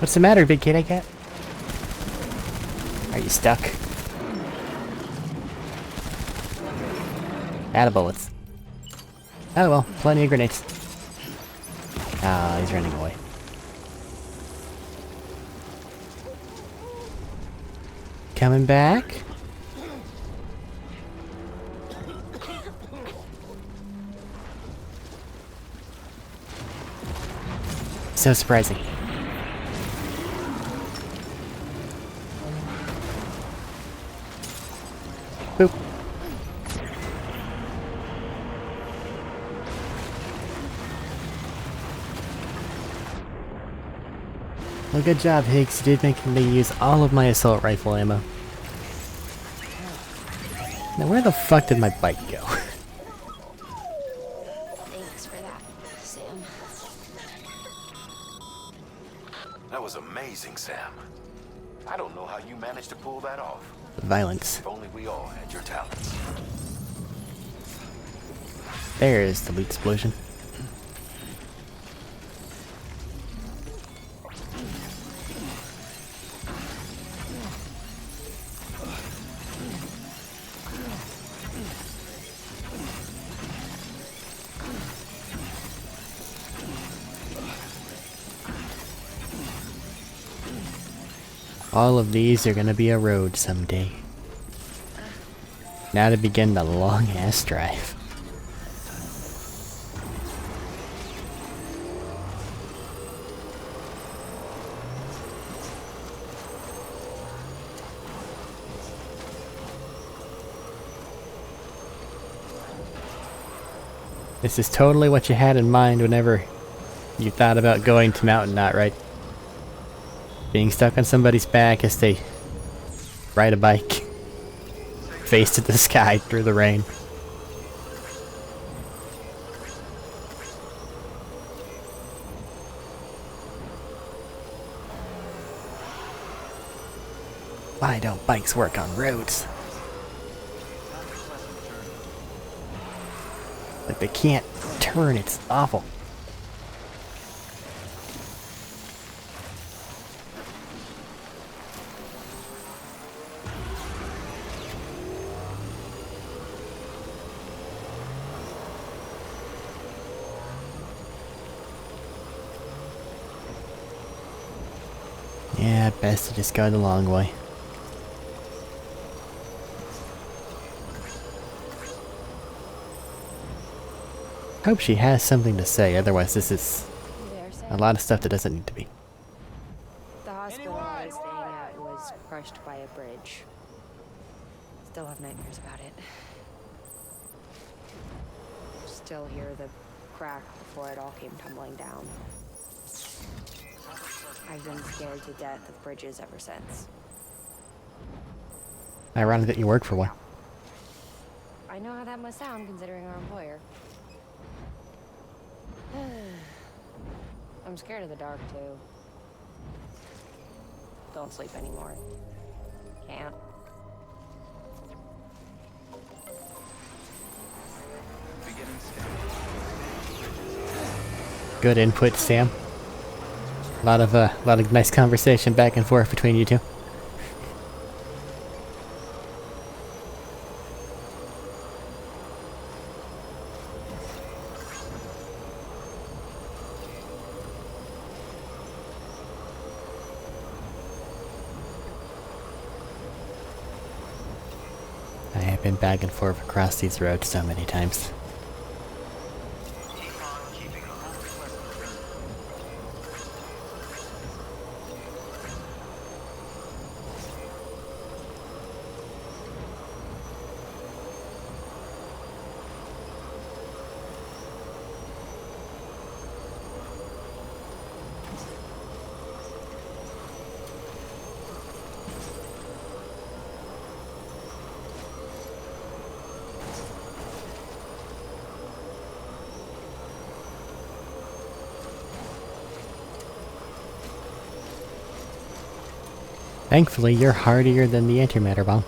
What's the matter, big kitty cat? Are you stuck? Attabullets. Oh well, plenty of grenades. Ah, he's running away. Coming back? So surprising. Boop. Well, good job, Higgs. You did make me use all of my assault rifle ammo. Now, where the fuck did my bike go? Thanks for that, Sam. That was amazing, Sam. I don't know how you managed to pull that off. Violence. If only we all had your talents. There is the loot explosion. All of these are gonna be a road someday. Now to begin the long-ass drive. This is totally what you had in mind whenever you thought about going to Mountain Knot, right? Being stuck on somebody's back as they ride a bike, face to the sky through the rain. Why don't bikes work on roads? Like they can't turn, it's awful. best to just go the long way. Hope she has something to say, otherwise this is a lot of stuff that doesn't need to be. The hospital I was staying at was crushed by a bridge. Still have nightmares about it. Still hear the crack before it all came tumbling down. I've been scared to death of bridges ever since. Ironic that you work for one. I know how that must sound considering our employer. I'm scared of the dark too. Don't sleep anymore. Can't. Good input, Sam. A lot of nice conversation back and forth between you two. I have been back and forth across these roads so many times. Thankfully, you're hardier than the antimatter bomb.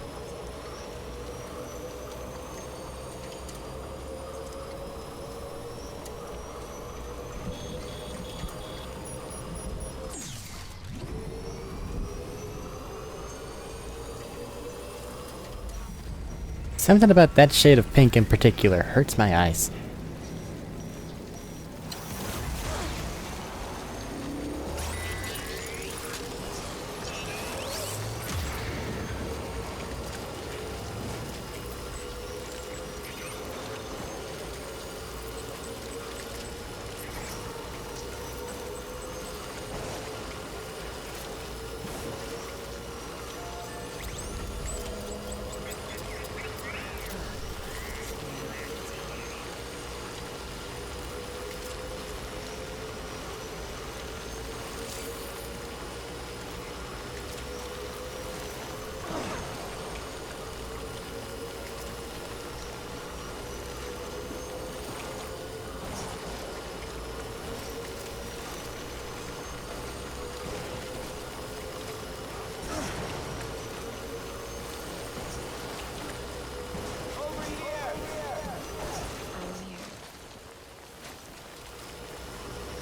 Something about that shade of pink in particular hurts my eyes.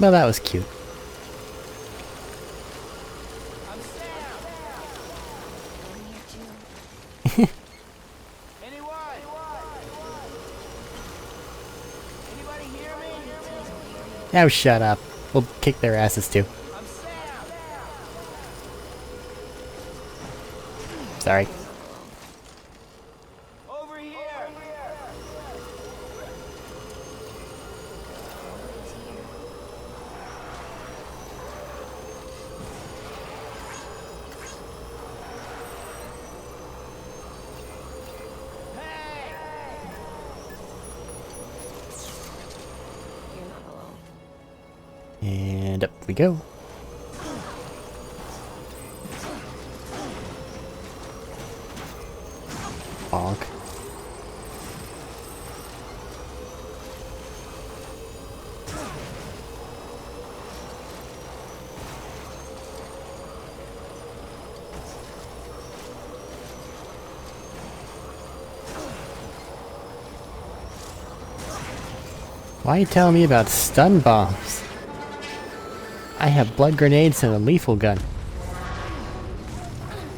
Well, that was cute. Now shut up. We'll kick their asses too. Sorry. And up we go. Bonk. Why are you telling me about stun bombs? I have blood grenades and a lethal gun.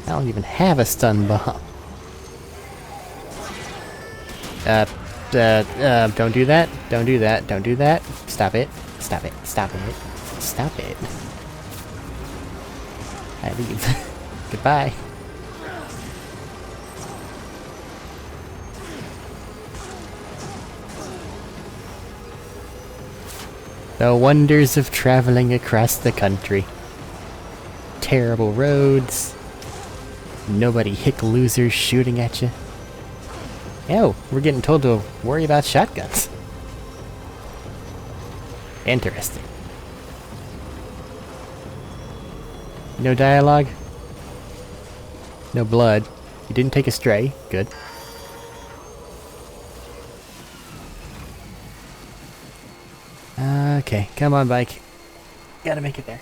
I don't even have a stun bomb. Don't do that. Don't do that. Don't do that. Stop it. Stop it. Stop it. Stop it. I leave. Goodbye. The wonders of traveling across the country. Terrible roads. Nobody hick losers shooting at you. Oh, we're getting told to worry about shotguns. Interesting. No dialogue. No blood. You didn't take a stray. Good. Okay, come on, bike. Gotta make it there.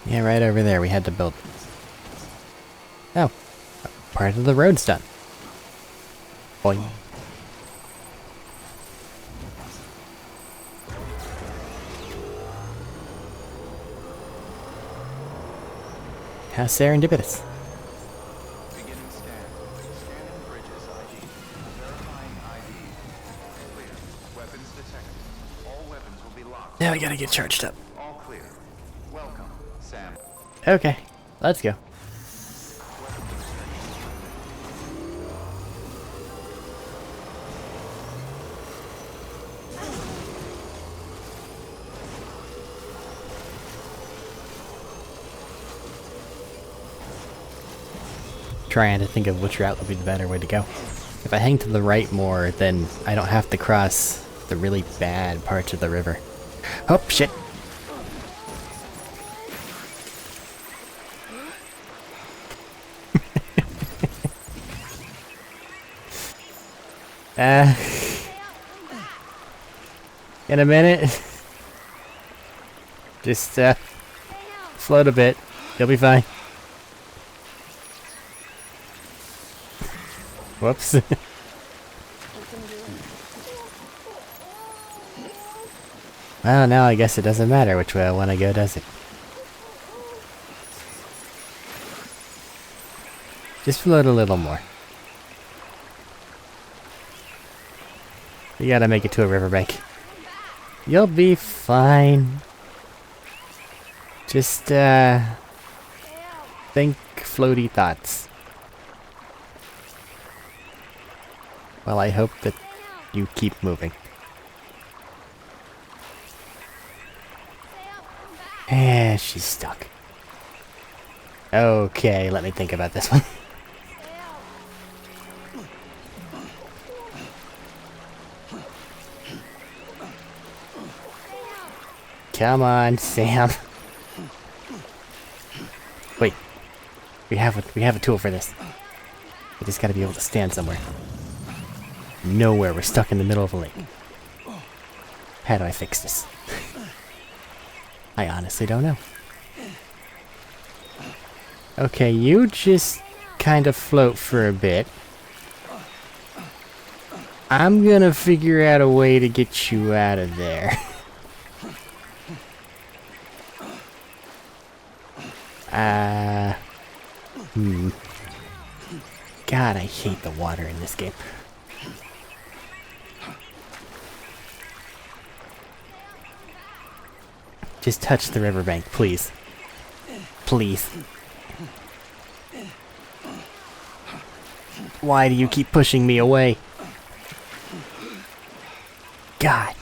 Yeah, right over there. We had to build. Oh, part of the road's done. Boing. How serendipitous. Beginning scan. Scanning bridges ID. Verifying ID. Clear. Weapons detected. All weapons will be locked. Now we gotta get charged up. All clear. Welcome, Sam. Okay, let's go. Trying to think of which route would be the better way to go. If I hang to the right more, then I don't have to cross the really bad parts of the river. Oh, shit! In a minute. Just, float a bit. You'll be fine. Whoops. Well, now I guess it doesn't matter which way I want to go, does it? Just float a little more. You gotta make it to a riverbank. You'll be fine. Just, think floaty thoughts. Well, I hope that you keep moving. And she's stuck. Okay, let me think about this one. Come on, Sam. Wait. We have a tool for this. We just gotta be able to stand somewhere. Nowhere, we're stuck in the middle of a lake. How do I fix this? I honestly don't know. Okay, you just kind of float for a bit. I'm gonna figure out a way to get you out of there. God, I hate the water in this game. Just touch the riverbank, please. Please. Why do you keep pushing me away? God.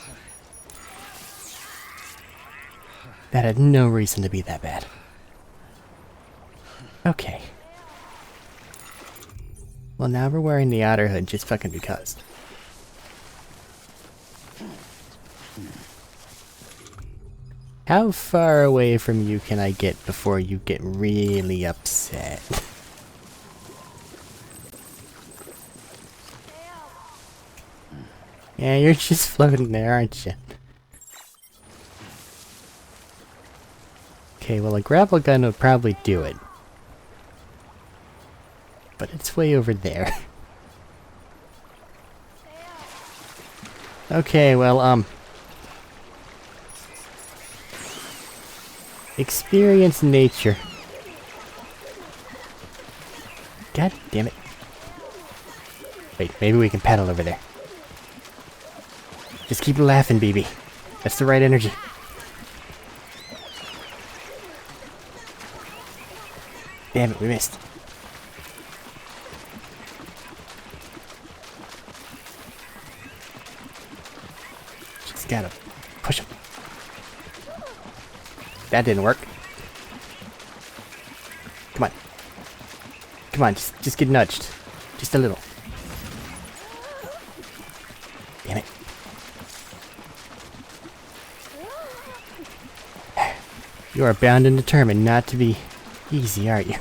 That had no reason to be that bad. Okay. Well, now we're wearing the otter hood just fucking because. How far away from you can I get before you get really upset? Yeah, you're just floating there, aren't you? Okay, well, a grapple gun would probably do it. But it's way over there. Experience nature. God damn it. Wait, maybe we can paddle over there. Just keep laughing, BB. That's the right energy. Damn it, we missed. Just gotta push him. That didn't work. Come on. Come on, just get nudged. Just a little. Damn it. You are bound and determined not to be easy, aren't you?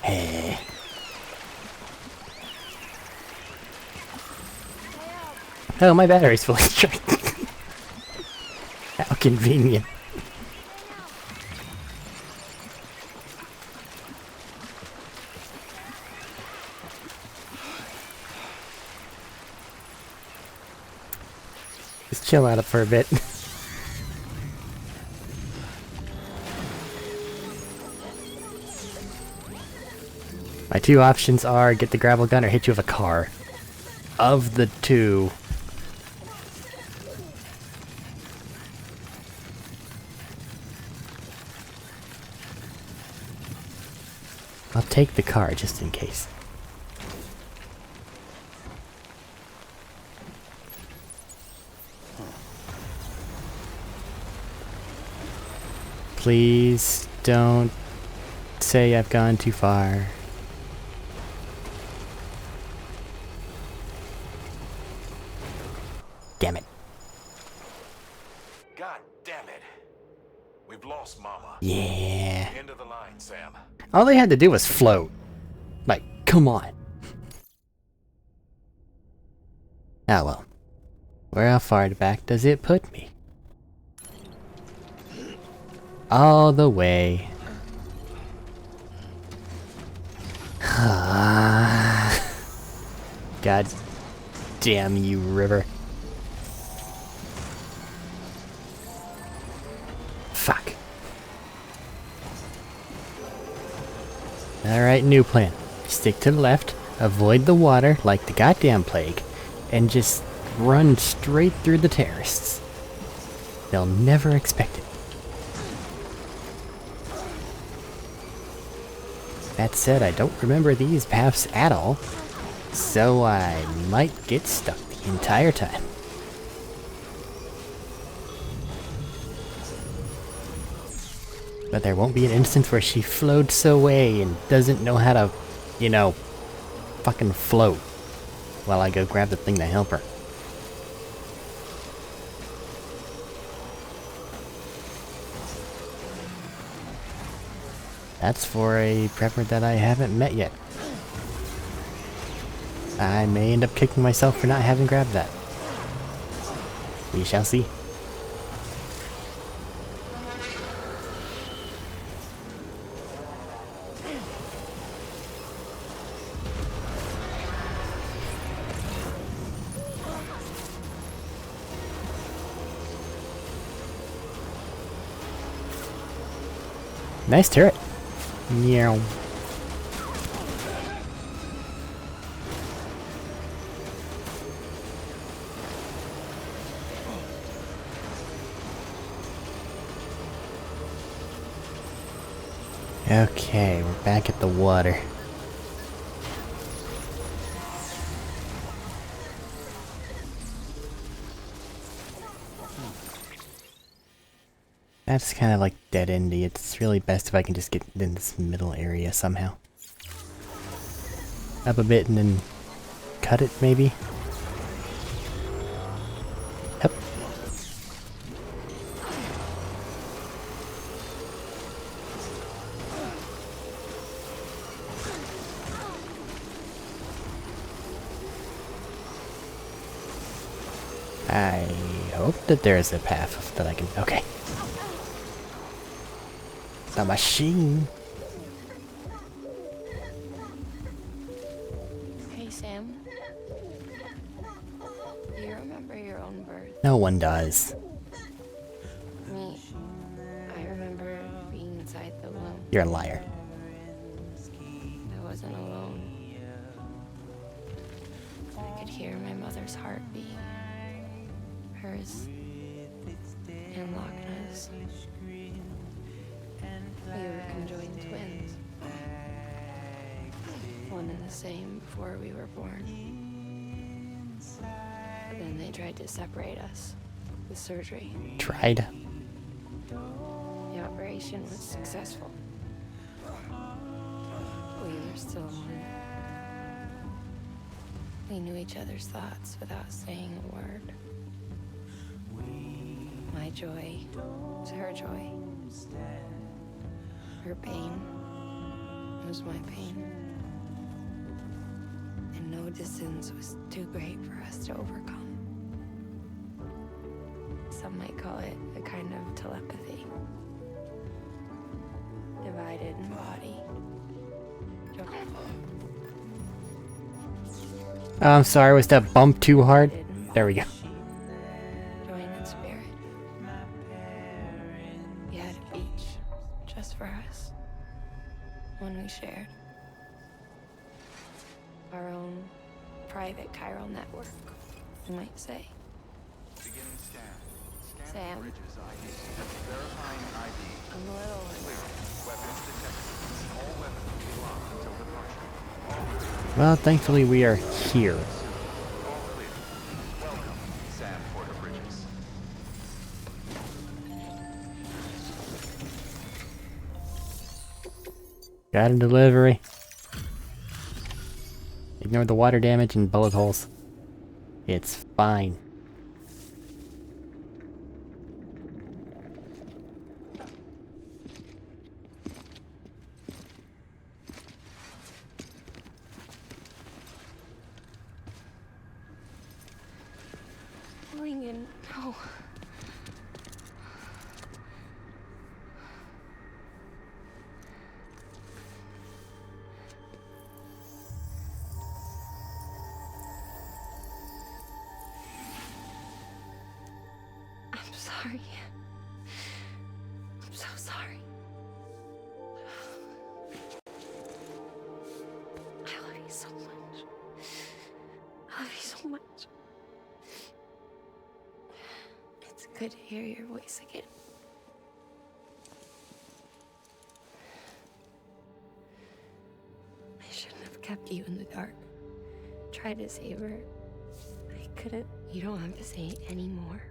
Hey. Oh, my battery's fully charged. How convenient. Just chill out for a bit. My two options are get the gravel gun or hit you with a car. Of the two, I'll take the car just in case. Please don't say I've gone too far. Damn it. God damn it. We've lost Mama. Yeah. End of the line, Sam. All they had to do was float. Like, come on. Ah well. Where how far back does it put me? All the way. God damn you, river. Fuck. Alright, new plan. Stick to the left, avoid the water like the goddamn plague, and just run straight through the terrorists. They'll never expect it. That said, I don't remember these paths at all, so I might get stuck the entire time. But there won't be an instance where she floats away and doesn't know how to, you know, fucking float while I go grab the thing to help her. That's for a prepper that I haven't met yet. I may end up kicking myself for not having grabbed that. We shall see. Nice turret. Meow. Okay, we're back at the water. That's kind of like dead-endy. It's really best if I can just get in this middle area somehow. Up a bit and then cut it, maybe? Yep. I hope that there is a path that I can... Okay. The machine. Hey, Sam. Do you remember your own birth? No one does. Me, I remember being inside the womb. You're a liar. I wasn't alone. I could hear my mother's heartbeat. Hers and Loch Ness. We were conjoined twins. One and the same before we were born. But then they tried to separate us with surgery. Tried. The operation was successful. We were still one. We knew each other's thoughts without saying a word. My joy was her joy. Her pain was my pain. And no distance was too great for us to overcome. Some might call it a kind of telepathy. Divided in body. I'm sorry, was that bump too hard? There we go. Joined in spirit. We had a beach just for us. One we shared. Our own private chiral network, you might say. Beginning scan. Sam. Bridges ID. Verifying ID. I'm a little Clear. Weapons detected. All weapons will be locked until departure. Well, thankfully we are here. All clear. Welcome, Sam Porter Bridges. Got a delivery. Ignore the water damage and bullet holes. It's fine. Lincoln, no. I'm sorry. I'm so sorry. I love you so much. I love you so much. It's good to hear your voice again. I shouldn't have kept you in the dark. Tried to save her. I couldn't. You don't have to say anymore.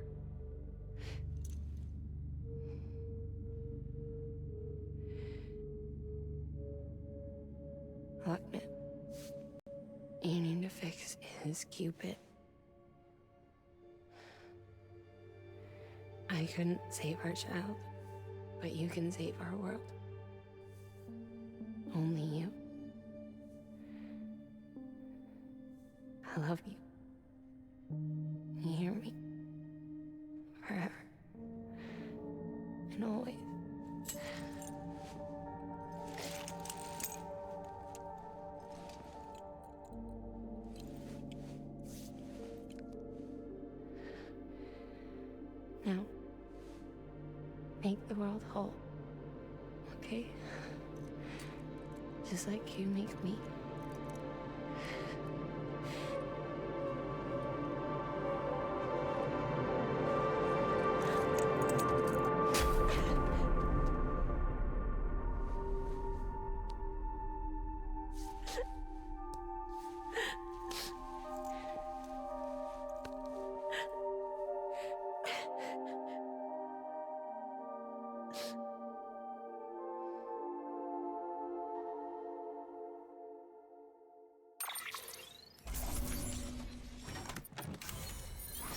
Lockman, you need to fix his Cupid. I couldn't save our child, but you can save our world. Only you. I love you. You hear me? Forever. And always. Now, make the world whole, okay? Just like you make me.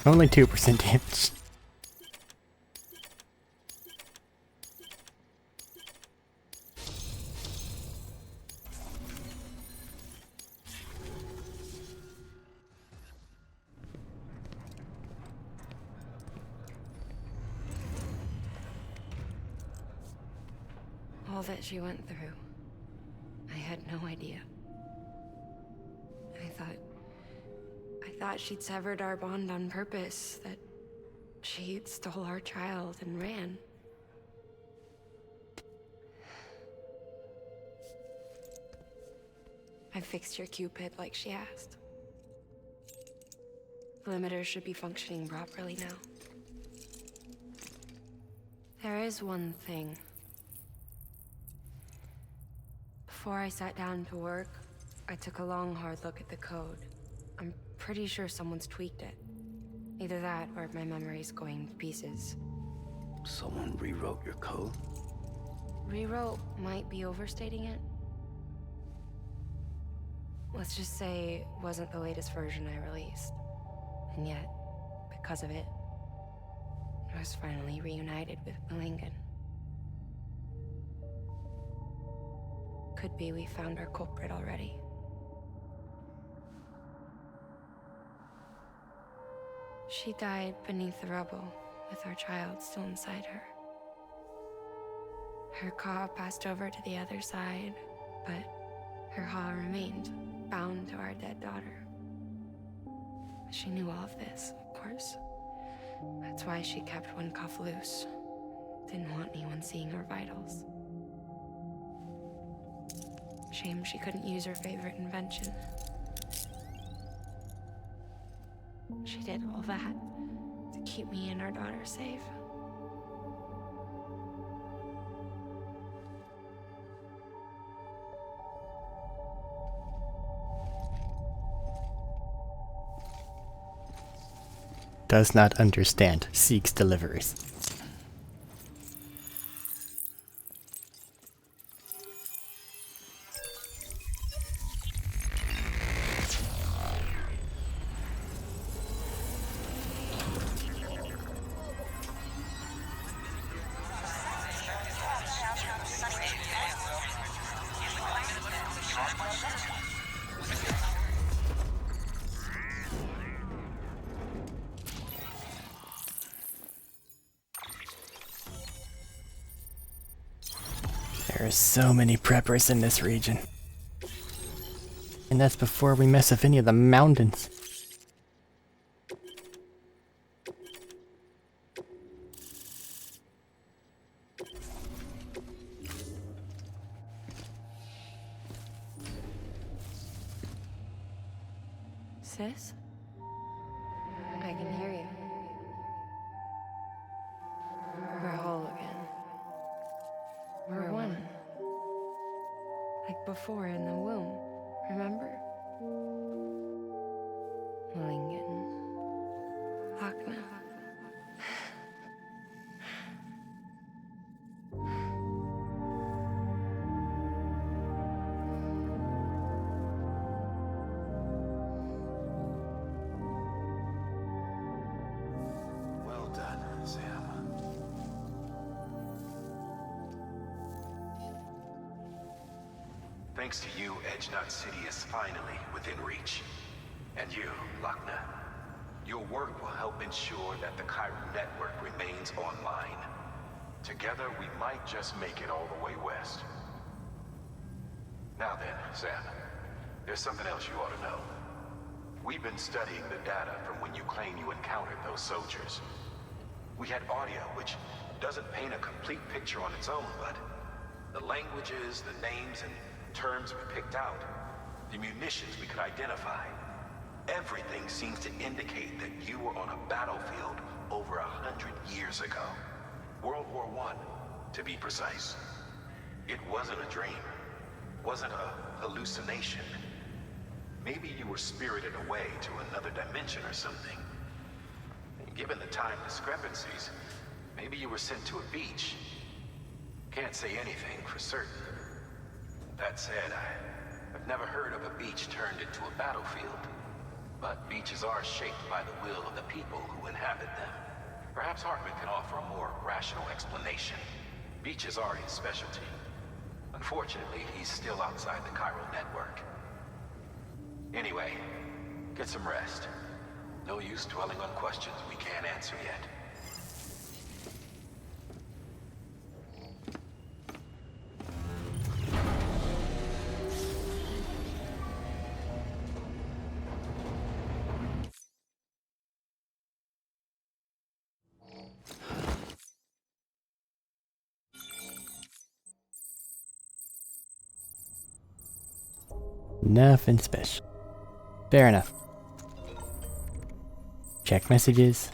Only 2% damage. All that she went through, I had no idea. I thought she'd severed our bond on purpose, that She stole our child and ran. I fixed your Cupid like she asked. The limiter should be functioning properly now. There is one thing. Before I sat down to work, I took a long, hard look at the code. I'm pretty sure someone's tweaked it. Either that, or my memory's going to pieces. Someone rewrote your code? Rewrote might be overstating it. Let's just say it wasn't the latest version I released. And yet, because of it, I was finally reunited with Malingen. Could be we found our culprit already. She died beneath the rubble, with our child still inside her. Her Ka passed over to the other side, but her Ha remained, bound to our dead daughter. She knew all of this, of course. That's why she kept one cuff loose. Didn't want anyone seeing her vitals. Shame she couldn't use her favorite invention. She did all that to keep me and our daughter safe. Does not understand. Seeks delivers. There are so many preppers in this region. And that's before we mess with any of the mountains. Sis? I can hear you. We're whole again. We're one. Like before in the womb, remember? Malingen. Lakna. Well done, Sam. Thanks to you, Edgenut City is finally within reach. And you, Lakna, your work will help ensure that the Chiral network remains online. Together, we might just make it all the way west. Now then, Sam, there's something else you ought to know. We've been studying the data from when you claim you encountered those soldiers. We had audio, which doesn't paint a complete picture on its own, but the languages, the names, and terms we picked out, the munitions we could identify, everything seems to indicate that you were on a battlefield over 100 years ago. World War I, to be precise. It wasn't a dream. Wasn't a hallucination. Maybe you were spirited away to another dimension or something. And given the time discrepancies, maybe you were sent to a beach. Can't say anything for certain. That said, I've never heard of a beach turned into a battlefield. But beaches are shaped by the will of the people who inhabit them. Perhaps Hartman can offer a more rational explanation. Beaches are his specialty. Unfortunately, he's still outside the Chiral network. Anyway, get some rest. No use dwelling on questions we can't answer yet. Nothing special. Fair enough. Check messages.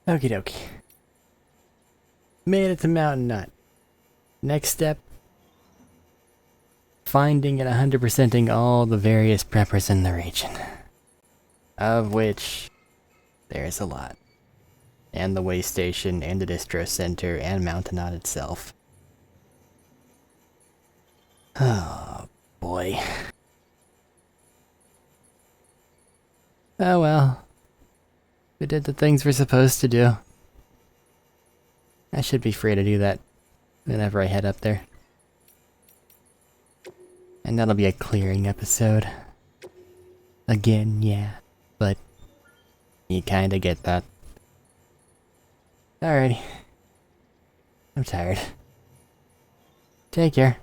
Okie dokie. Made it to Mountain Nut. Next step, finding and 100%ing all the various preppers in the region. Of which, there's a lot. And the way station, and the distro center, and Mountain Nut itself. Oh, boy. Oh well. We did the things we're supposed to do. I should be free to do that whenever I head up there. And that'll be a clearing episode. Again, yeah. But you kinda get that. Alrighty. I'm tired. Take care.